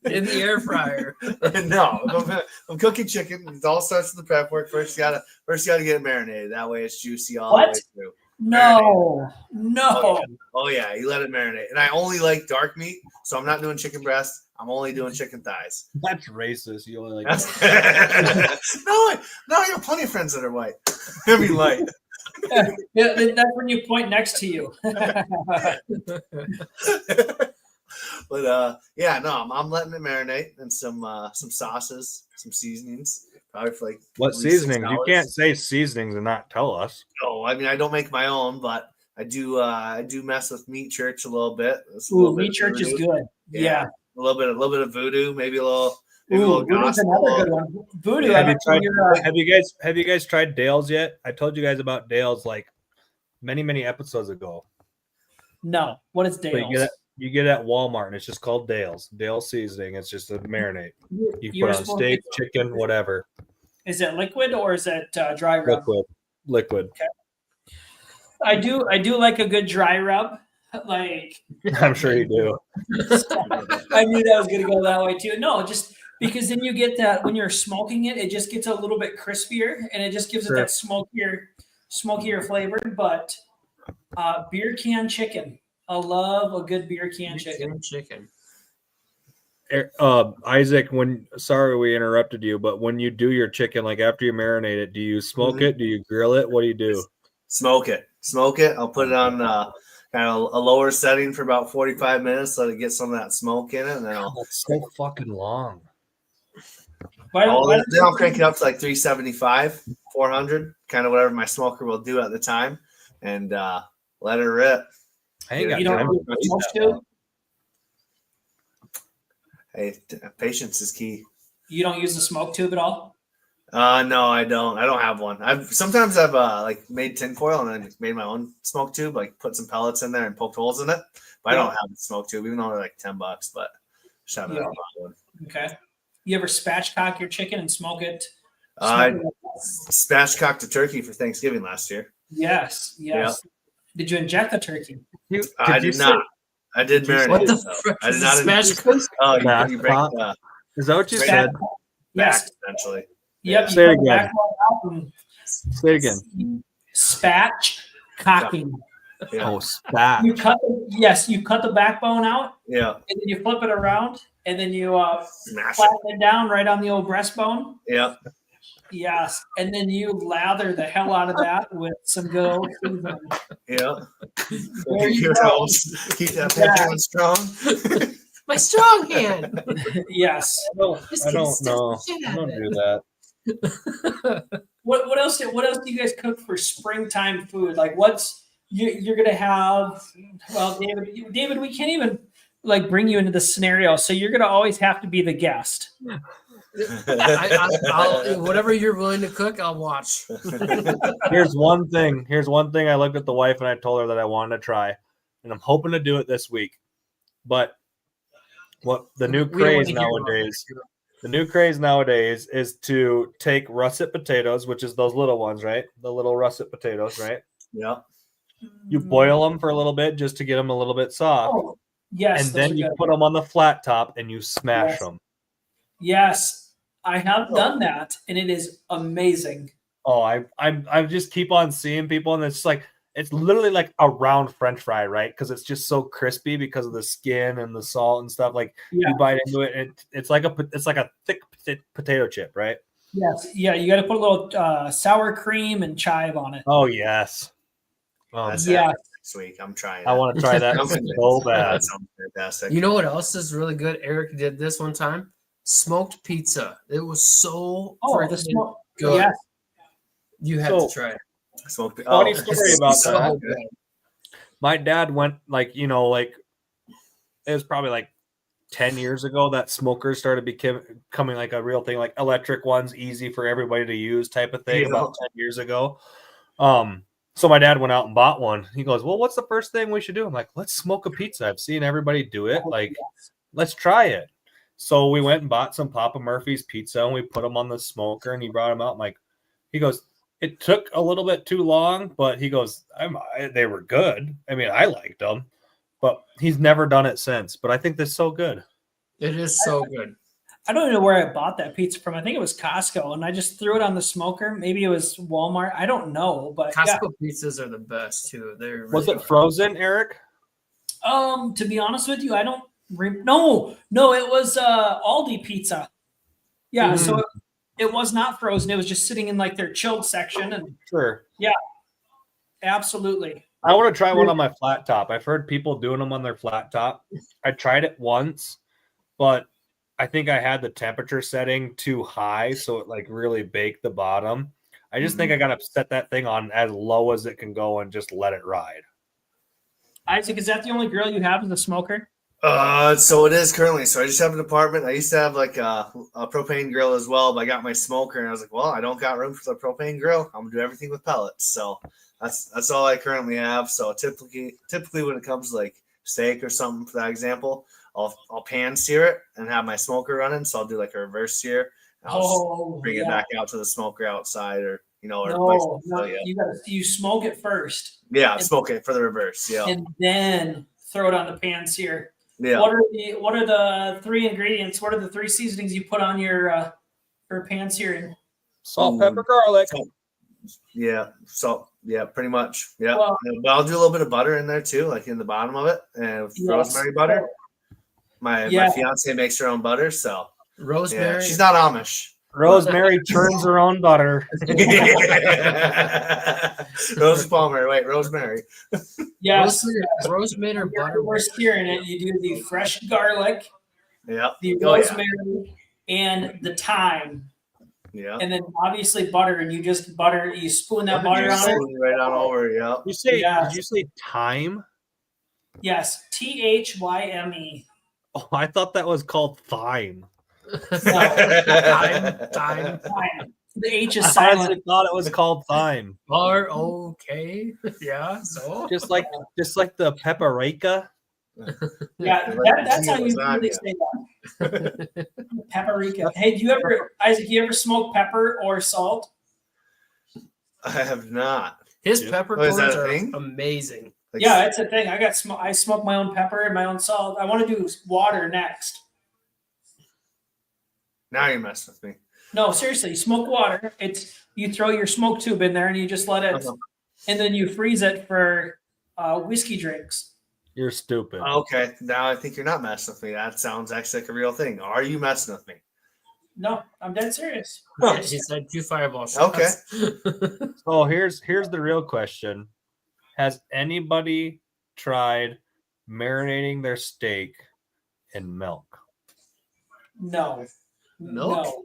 In the air fryer. No, I'm cooking chicken. It all starts with the prep work. First, you gotta get it marinated. That way, it's juicy all What? the way through. No. Oh yeah, you let it marinate. And I only like dark meat, so I'm not doing chicken breast. I'm only doing chicken thighs. That's racist. You only like No, you have plenty of friends that are white. I mean, light. Yeah, that's when you point next to you. But yeah, no, I'm letting it marinate and some sauces, some seasonings, probably for like what at least seasonings? You $6. can't say seasonings and not tell us. No, I mean I don't make my own, but I do mess with meat church a little bit. It's a Ooh, little bit meat of church is voodoo. good. Yeah. A little bit of voodoo, maybe a little Ooh, voodoo's gospel. another good one. Voodoo. Have you I tried? you're, Have you guys tried Dale's yet? I told you guys about Dale's like many episodes ago. no. What is But Dale's? you get it at Walmart, and it's just called Dale's. Dale's seasoning. It's just a marinade. You You're put on supposed to- steak, chicken, whatever. Is it liquid or is it dry rub? Liquid. I do like a good dry rub. Like I'm sure you do. I knew that was gonna go that way too. No, just because then you get that when you're smoking it, it just gets a little bit crispier and it just gives it that smokier flavor. But beer can chicken. I love a good beer can chicken. Isaac, sorry we interrupted you, but when you do your chicken, like after you marinate it, do you smoke it? Do you grill it? What do you do? Smoke it. I'll put it on kind of a lower setting for about 45 minutes, let it get some of that smoke in it, and then It's so fucking long. Then I'll crank it up to like 375, 400, kind of whatever my smoker will do at the time, and let it rip. I ain't got You don't time do to waste smoke that tube? long. Hey, patience is key. You don't use the smoke tube at all? No, I don't. I don't have one. Sometimes I've like made tinfoil and then made my own smoke tube, like put some pellets in there and poked holes in it. But I don't have a smoke tube, even though they're like $10. But shout out to one. Okay. You ever spatchcock your chicken and smoke it? I spatchcocked a turkey for Thanksgiving last year. Yes. Yeah. Did you inject the turkey? I did not. I did marinate. What the it, frick I did is not. spatchcock? Oh, Back you break pop? the Is that what you Back- said? back Yes. essentially. Yep. Say it you cut the again. backbone out and Say it again. spatchcocking. Yeah. Oh, spat. You cut the backbone out Yeah. and then you flip it around and then you Smash it. flatten it down right on the old breastbone. Yeah. Yes, and then you lather the hell out of that with some good old seasoning. Yeah. There you go. Keep that pepper strong. My strong hand. Yes. Just I don't sticks know. the shit I out don't of do it. that. What else do you guys cook for springtime food? Like what's you're gonna have? Well, David, we can't even like bring you into the scenario, so you're gonna always have to be the guest. I'll whatever you're willing to cook, I'll watch. Here's one thing. I looked at the wife and I told her that I wanted to try, and I'm hoping to do it this week. But what the new We don't craze wanna hear about nowadays? The new craze nowadays is to take russet potatoes, which is those little ones, right? The little russet potatoes, right? Yeah. You boil them for a little bit just to get them a little bit soft, Oh, yes, and those then are you good. put them on the flat top and you smash Yes. them. Yes, I have done that, and it is amazing. Oh, I just keep on seeing people, and it's literally like a round French fry, right? Because it's just so crispy because of the skin and the salt and stuff. Like Yeah. you bite into it, and it's like a thick potato chip, right? Yes, yeah, you got to put a little sour cream and chive on it. Oh yes. That's Yeah. next week. I'm trying. I want to try that so bad. That sounds fantastic. You know what else is really good? Eric did this one time. Smoked pizza. It was so Oh, the freaking smoke. good. Yes, You have So- to try it. Smoked. Funny story about So that. good. My dad went it was probably like 10 years ago that smokers started becoming like a real thing, like electric ones, easy for everybody to use type of thing. Yeah. About 10 years ago. So my dad went out and bought one. He goes, well, what's the first thing we should do? I'm like, let's smoke a pizza. I've seen everybody do it. Like, let's try it. So we went and bought some Papa Murphy's pizza and we put them on the smoker and he brought them out. I'm like, he goes, it took a little bit too long, but he goes, they were good. I mean, I liked them, but he's never done it since. But I think they're so good. It is so good. I don't even know where I bought that pizza from. I think it was Costco, and I just threw it on the smoker. Maybe it was Walmart. I don't know, but yeah. Costco pizzas are the best too. They're Was really it frozen, Eric? To be honest with you, I don't. No, it was Aldi pizza. Yeah, so it was not frozen. It was just sitting in like their chilled section, and Sure. absolutely. I want to try one on my flat top. I've heard people doing them on their flat top. I tried it once, but I think I had the temperature setting too high, so it like really baked the bottom. I just think I got to set that thing on as low as it can go and just let it ride. Isaac, is that the only grill you have as a smoker? So it is currently. So I just have an apartment. I used to have like a propane grill as well, but I got my smoker and I was like, well, I don't got room for the propane grill. I'm gonna do everything with pellets. So that's all I currently have. So typically when it comes to like steak or something, for that example, I'll pan sear it and have my smoker running. So I'll do like a reverse sear. And I'll bring it back out to the smoker outside, or No, you smoke it first. Yeah, smoke it for the reverse. Yeah. And then throw it on the pan sear. Yeah. What are the 3 ingredients? What are the 3 seasonings you put on your pan searing? Salt, pepper, garlic. Yeah. So yeah, pretty much. Yeah. Well- But I'll do a little bit of butter in there too, like in the bottom of it, and with rosemary butter. My fiance makes her own butter, so Rosemary. yeah, she's not Amish. Rosemary churns her own butter. Rose Palmer. Wait, Rosemary. Yes. Rosemary or butter. We're searing it. You do the fresh garlic, Yeah. the Oh, yeah. rosemary, and the thyme. Yeah. And then obviously butter, and you just butter. You spoon that butter on it. Right on over. Yeah. You say? Yeah. Did you say thyme? Yes, THYME. Oh, I thought that was called thyme. Time. Thyme. The H is I silent. honestly thought it was called thyme. R-O-K. Yeah. So. Just like the paprika. Yeah, that's how you really say that. Paprika. Hey, Isaac? You ever smoke pepper or salt? I have not. His Yep. peppercorns is that a are thing? amazing. Like, Yeah, it's a thing. I smoke my own pepper and my own salt. I want to do water next. now you're messing with me. No, seriously, you smoke water. You throw your smoke tube in there and you just let it, Uh-huh. and then you freeze it for whiskey drinks. You're stupid. Okay, now I think you're not messing with me. That sounds actually like a real thing. Are you messing with me? No, I'm dead serious. Huh. He said 2 fireball shots. So here's the real question. Has anybody tried marinating their steak in milk? No. Milk? No.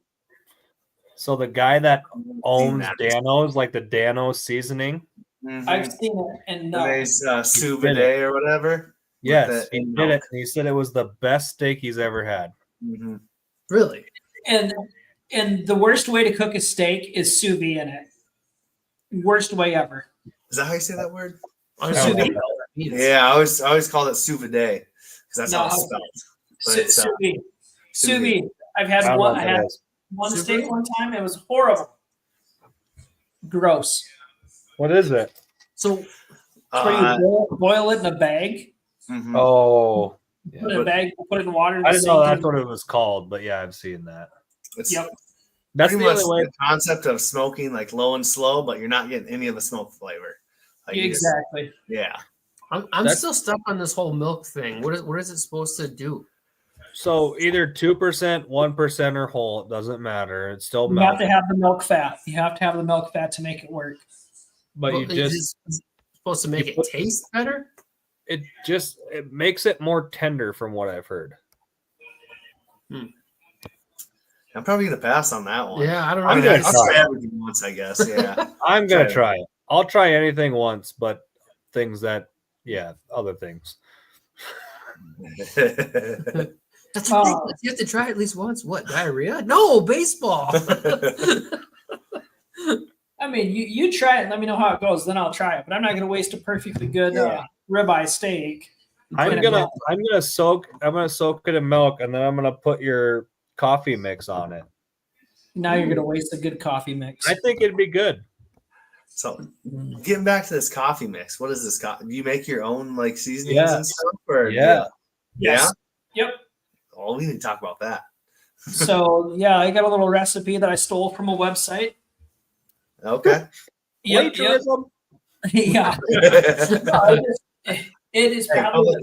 So the guy that owns that. Dano's, like the Dano's seasoning, Mhm. I've seen it, and no. And there's sous did vide or whatever. yes, the he milk. did it. And he said it was the best steak he's ever had. Mhm. Really? And the worst way to cook a steak is sous vide in it. Worst way ever. Is that how you say that word? Honestly, Sous I vide? don't know what that means. Yeah, I always called it sous vide because that's how No. it's spelled. But Sous it's, vide. Sous vide. vide. I've I had don't know one. what I that had is. one Sous steak vide? one time. It was horrible. Gross. What is it? So It's where you boil it in a bag. mhm. Oh, Put it in a bag. Put it in water. I didn't know sink that's it. what it was called, but yeah, I've seen that. It's Yep. That's pretty the much only way. the concept of smoking like low and slow, but you're not getting any of the smoke flavor. Like, you just- Exactly. yeah. I'm That's- still stuck on this whole milk thing. What is it supposed to do? So either 2%, 1%, or whole, it doesn't matter. It's still You milk. have to have the milk fat. You have to have the milk fat to make it work. But you Well, just it's supposed to make you it put- taste better. it makes it more tender from what I've heard. I'm probably gonna pass on that one. Yeah, I don't know. I mean, gonna I'll try try it. everything once, I guess. Yeah. I'm gonna Try it. try it. I'll try anything once, but things that other things. That's the thing. You have to try it at least once. What, diarrhea? No, baseball. I mean, you try it and let me know how it goes. Then I'll try it. But I'm not going to waste a perfectly good Yeah. ribeye steak. I'm gonna soak it in milk, and then I'm gonna put your coffee mix on it. Now you're going to waste a good coffee mix. I think it'd be good. So, getting back to this coffee mix, what is this? Do you make your own like seasonings Yeah. and stuff? Or Yeah. Yes. Yep. Oh, we need to talk about that. So yeah, I got a little recipe that I stole from a website. Okay. Yep. Plagiarism? Yeah. It is probably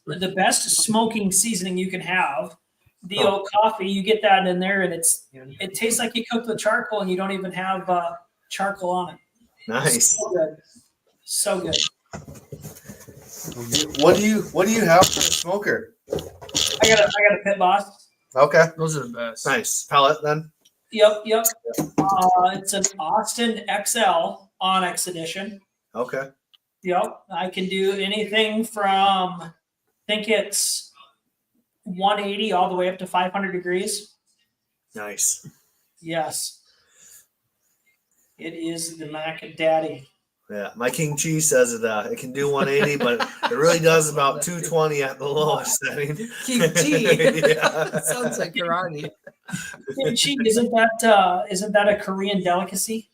the best smoking seasoning you can have. The old coffee, you get that in there, and it tastes like you cooked with charcoal, and you don't even have charcoal on it. Nice. So good, so good. What do you have for a smoker? I got a pit boss. Okay. Those are the best. Nice. Pellet then? Yep. It's an Austin XL Onyx edition. Okay. Yep, I can do anything from, I think it's 180 all the way up to 500 degrees. Nice. Yes. It is the Mac Daddy. Yeah. My King Cheese says it can do 180, but it really does about 220 at the lowest setting. Kimchi. Yeah. Sounds like karate. Kimchi, isn't that a Korean delicacy?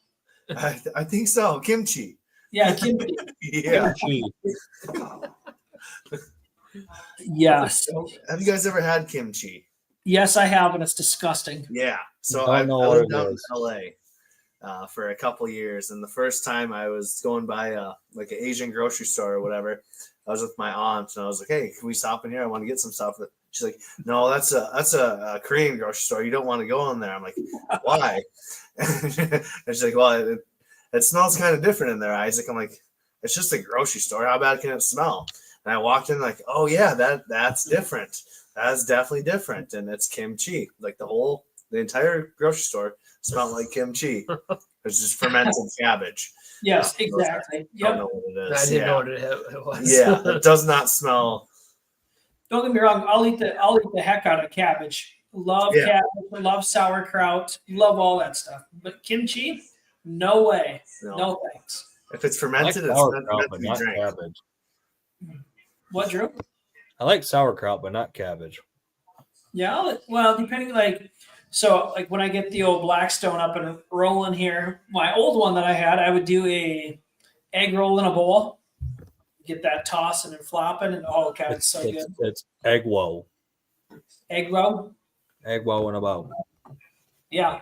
I think so. Kimchi. Yeah, kimchi. Yeah. Gee. Yes. Have you guys ever had kimchi? Yes, I have, and it's disgusting. Yeah. So Don't I know what lived it out in is. LA for a couple years, and the first time I was going by like an Asian grocery store or whatever, I was with my aunt, and I was like, "Hey, can we stop in here? I want to get some stuff." She's like, "No, that's a Korean grocery store. You don't want to go in there." I'm like, "Why?" And she's like, "Well, it smells kind of different in there, Isaac." I'm like, "It's just a grocery store. How bad can it smell?" And I walked in like, "Oh yeah, that's different. That's definitely different." And it's kimchi. Like the entire grocery store smelled like kimchi. It's just fermented cabbage. Yes, exactly. I Yep. don't know what it is. I didn't yeah. know what it was. Yeah, it does not smell. Don't get me wrong. I'll eat the heck out of cabbage. Love Yeah. cabbage. Love sauerkraut. Love all that stuff. But kimchi, no way. No thanks. If it's I like fermented, it's meant sauerkraut, to but be not drank. cabbage. What, Drew? I like sauerkraut, but not cabbage. Yeah. Well, depending like when I get the old Blackstone up and rolling here, my old one that I had, I would do a egg roll in a bowl, get that tossing and flopping, and oh god, it's so good. It's egg woe. Egg roll. Egg woe in a bowl. Yeah,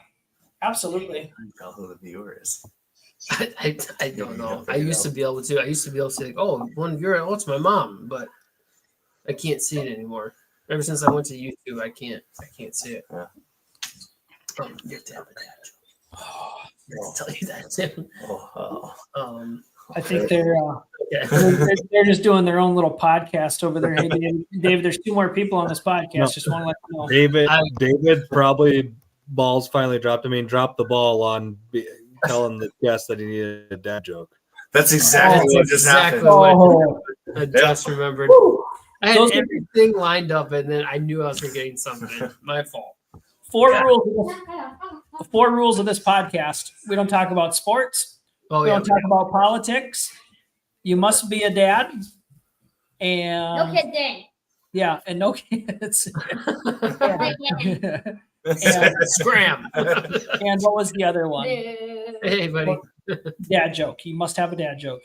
absolutely. I can tell who the viewer is. I don't You know. don't I figure it used to out. be able to. I used to be able to say, like, "Oh, one viewer. Oh, it's my mom," but I can't see it anymore. Ever since I went to YouTube, I can't see it. Yeah. You have to have a dad joke. I have to tell you that too. Oh. I think they're Yeah. they're just doing their own little podcast over there. Hey, David, there's 2 more people on this podcast. No. Just want to let you know. David probably balls finally dropped. I mean, dropped the ball on telling the guest that he needed a dad joke. That's exactly That's what just exactly happened. what I just remembered. I had Those are- everything lined up, and then I knew I was forgetting something. My fault. 4 Yeah. rules. 4 rules of this podcast. We don't talk about sports. Oh We yeah. don't talk about politics. You must be a dad. And No kids in. yeah, and no kids. Scram. And what was the other one? Hey, buddy. Dad joke. You must have a dad joke.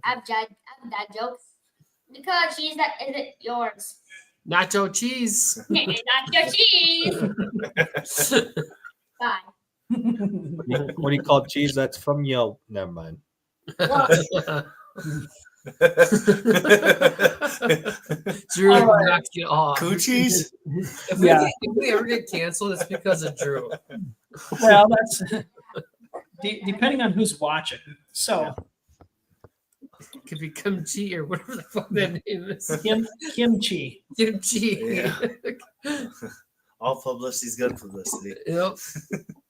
I've dad jokes. Because she's that isn't yours. Nacho cheese. Not your cheese. Bye. What do you call cheese? That's from yo. Never mind. Well, Drew All right. knocked you off. Coochies? If we ever get canceled, it's because of Drew. Well, that's depending on who's watching. So It could be kimchi or whatever the fuck that name is. kimchi. Kimchi. Yeah. All publicity is good publicity. Yep.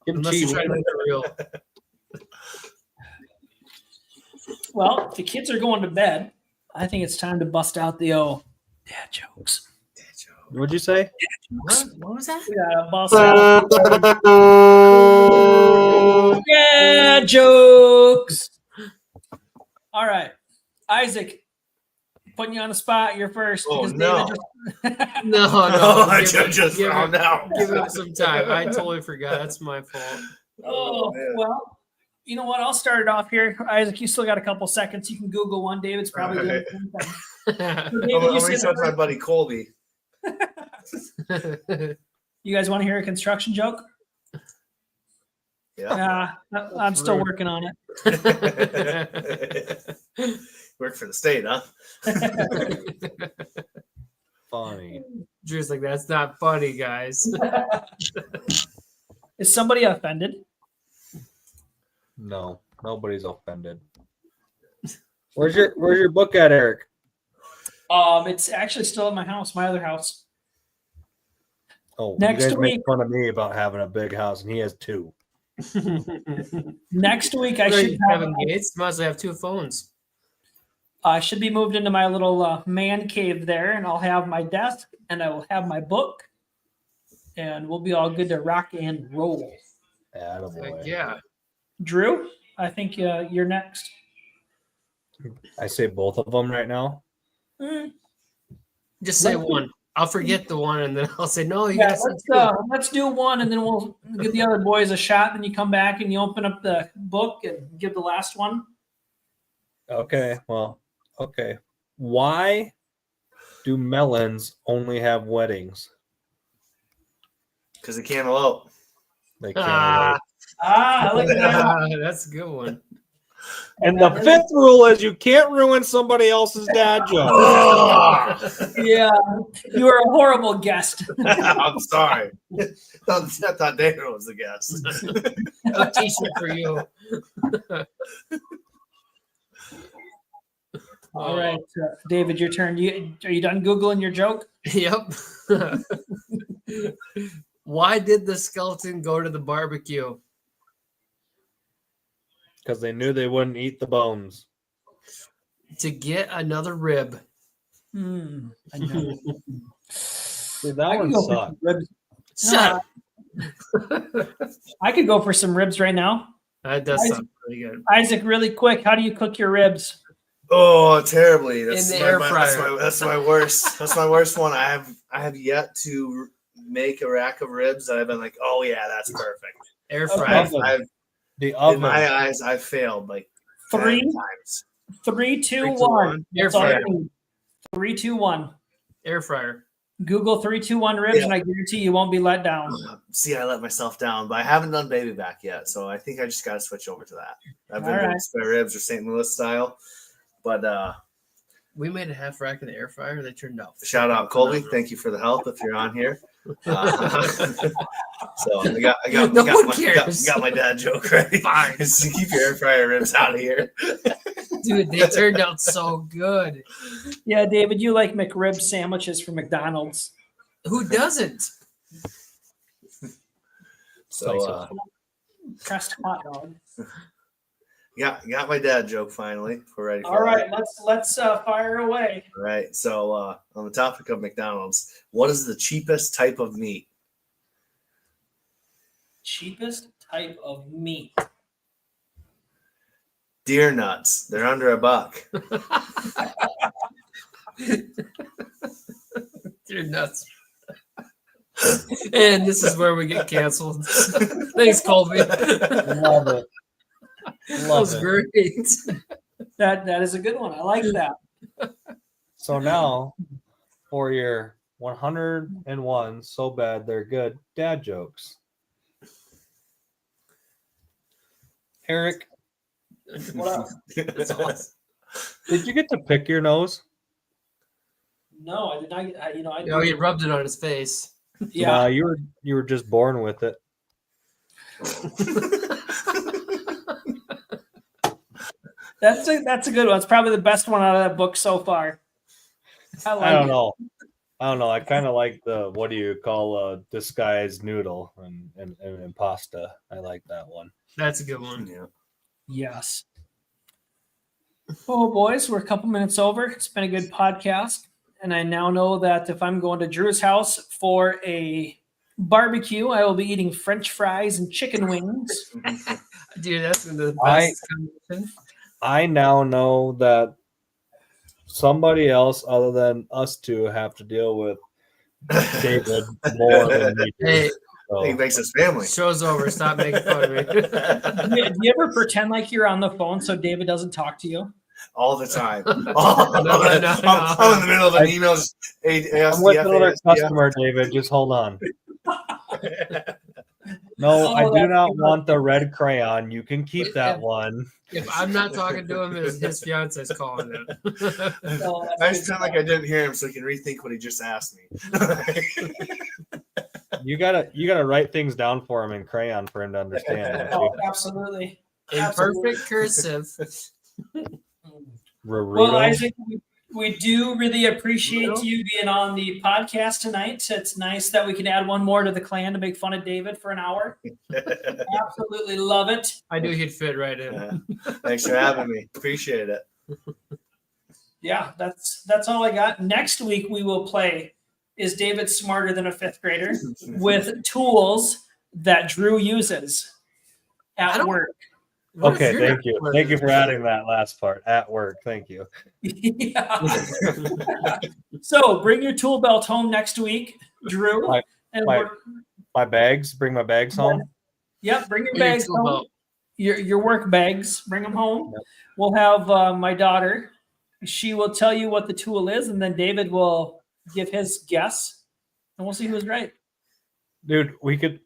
Unless Kimchi. you're trying to make it real. Well, if the kids are going to bed, I think it's time to bust out the dad jokes. What'd you say? What was that? We gotta bust out dad jokes. All right, Isaac, putting you on the spot. You're first. Oh, because no. David No. I Give just it- found out. Give it some time. I totally forgot. That's my fault. Oh, man. well, you know what? I'll start it off here. Isaac, you still got a couple seconds. You can Google one. David's probably doing the same thing. I'm David, going you to reach said- out to my buddy Colby. You guys want to hear a construction joke? Yeah. I'm still Rude. working on it. Work for the state, huh? Funny. Drew's like, that's not funny, guys. Is somebody offended? No, nobody's offended. Where's your book at, Eric? It's actually still in my house, my other house. Oh, Next you guys week. make fun of me about having a big house, and he has 2. Next week, I What are should you, have, Kevin Gates? Might as well have 2 phones. I should be moved into my little man cave there, and I'll have my desk, and I will have my book, and we'll be all good to rock and roll. Attaboy. Like, yeah. Drew, I think you're next. I say both of them right now. Just say one. I'll forget the one, and then I'll say, no, you Yeah, got to say 2. let's do one, and then we'll give the other boys a shot. Then you come back and you open up the book and give the last one. Okay. Well, okay. Why Do melons only have weddings? Because they can't elope. They can't. I like that. That's a good one. And the fifth rule is you can't ruin somebody else's dad joke. Yeah, you are a horrible guest. I'm sorry. I thought David was the guest. A t-shirt for you. All right, David, your turn. Are you done Googling your joke? Yep. Why did the skeleton go to the barbecue? Because they knew they wouldn't eat the bones. To get another rib. I know. Dude, that one sucked. Shut I could go for some ribs right now. That does sound pretty good. Isaac, really quick, how do you cook your ribs? Oh, terribly! That's In the air my, fryer. That's my worst. That's my worst one. I have yet to make a rack of ribs that I've been like, oh yeah, that's perfect. Air Okay. fryer. The In oven. my eyes, I've failed like 10 times. 3, 2, 2, 1. 1. That's all you need. 3, 2, 1. Air fryer. Google 3, 2, 1 ribs, Yeah. and I guarantee you won't be let down. See, I let myself down, but I haven't done baby back yet, so I think I just got to switch over to that. I've been All doing right. spare ribs or St. Louis style, but We made a half rack in the air fryer. They turned out. shout out Colby. Thank you for the help if you're on here. So I got No one cares. got my dad joke ready. Fine. So keep your air fryer ribs out of here. Dude, they turned out so good. Yeah, David, you like McRib sandwiches from McDonald's. Who doesn't? So Pressed hot dog. got my dad joke finally. If we're ready for All right, that. let's fire away. All right. So on the topic of McDonald's, what is the cheapest type of meat? Cheapest type of meat. Deer nuts. They're under $1. You're nuts. And this is where we get canceled. Thanks, Colby. Love it. That Love was it. great. That is a good one. I like that. So now, for your 101 so bad they're good dad jokes. Eric, What up? That's awesome. did you get to pick your nose? No, I did not. I Oh, he rubbed it on his face. yeah. Nah, you were just born with it. That's a good one. It's probably the best one out of that book so far. I don't know. I kind of like the what do you call a disguised noodle and pasta. I like that one. That's a good one. Yeah. Yes. Oh, boys, we're a couple minutes over. It's been a good podcast. And I now know that if I'm going to Drew's house for a barbecue, I will be eating French fries and chicken wings. Dude, that's the best combination. I now know that somebody else other than us two have to deal with David more than me. Hey, So, He makes his family. show's over. Stop making fun of me. Do you ever pretend like you're on the phone so David doesn't talk to you? All the time. No. I'm in the middle of an email. Just, I'm with another customer, David. Just hold on. No, I do not want the red crayon. You can keep that one. If I'm not talking to him, his fiance's calling him. No, I just sound like I didn't hear him, so he can rethink what he just asked me. You gotta write things down for him in crayon for him to understand. Oh, absolutely. In Absolutely. perfect cursive. Well, Rarudo. Isaac, we do really appreciate you being on the podcast tonight. It's nice that we can add one more to the clan to make fun of David for an hour. Absolutely love it. I knew he'd fit right in. Thanks for having me. Appreciate it. Yeah, that's all I got. Next week we will play Is David Smarter Than a Fifth Grader with tools that Drew uses at work. What if Okay, you're thank you. not- Thank you for adding that last part. At work. Thank you. Yeah. So bring your tool belt home next week, Drew. My- and my- we're- My bags. Bring my bags home. Yep, bring your Bring your bags tool home. belt. Your work bags, bring them home. Yep. We'll have my daughter She will tell you what the tool is, and then David will give his guess, and we'll see who's right. Dude,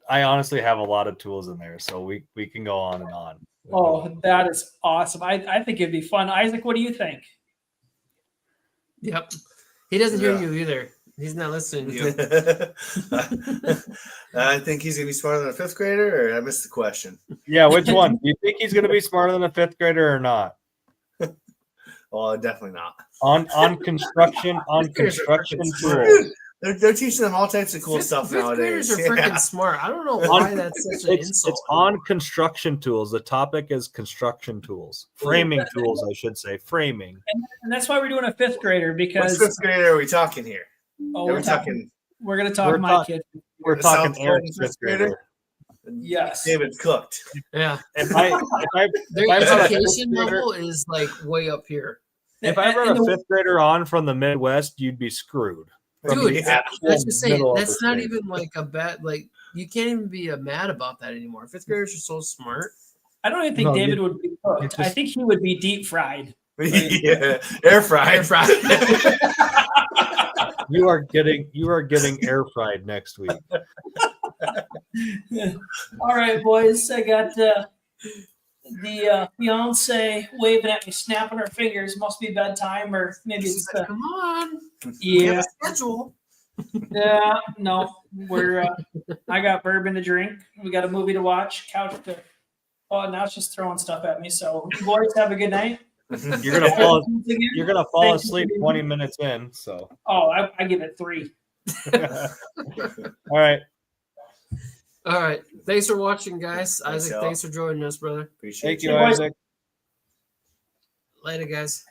I honestly have a lot of tools in there, so we can go on and on. Oh, that is awesome. I think it'd be fun. Isaac, what do you think? Yep. He doesn't hear Yeah. you either. He's not listening to you. I think he's gonna be smarter than a fifth grader, or I missed the question. Yeah, which one? Do you think he's going to be smarter than a fifth grader or not? Well, definitely not. On construction graders are construction freaking tools. They're teaching them all types of cool stuff Fifth graders nowadays. are freaking Yeah. smart. I don't know why that's such an insult. It's on construction tools. The topic is construction tools. Framing tools, I should say. Framing. And that's why we're doing a fifth grader What because fifth grader are we talking here? we're going to talk we're my talk- kid. We're The talking South Eric's Dakota fifth grader. Yes. David cooked. Yeah. If I Their I brought a fifth education grader- level is like way up here. if I brought a fifth grader on from the Midwest, you'd be screwed. From Dude, the actual That's just saying, middle of that's the not state. even like a bad, like, you can't even be mad about that anymore. Fifth graders are so smart. I don't even think No, David would be cooked. I just- think he would be deep fried. Yeah. Air fried. Air fried. You are getting air fried next week. All right, boys. I got the fiance waving at me, snapping her fingers. Must be bedtime, or maybe She's it's like, come on. We have yeah. a schedule. Yeah, no, we're. I got bourbon to drink. We got a movie to watch. Couch to. Oh, now it's just throwing stuff at me. So, you boys, have a good night. You're gonna fall. Again. You're gonna fall Thank you asleep for being 20 here. minutes in. So, Oh, I give it 3. all right. All right. Thanks for watching, guys. Thanks, Isaac, y'all. thanks for joining us, brother. Appreciate Thank you. you, boys. Isaac. Later, guys.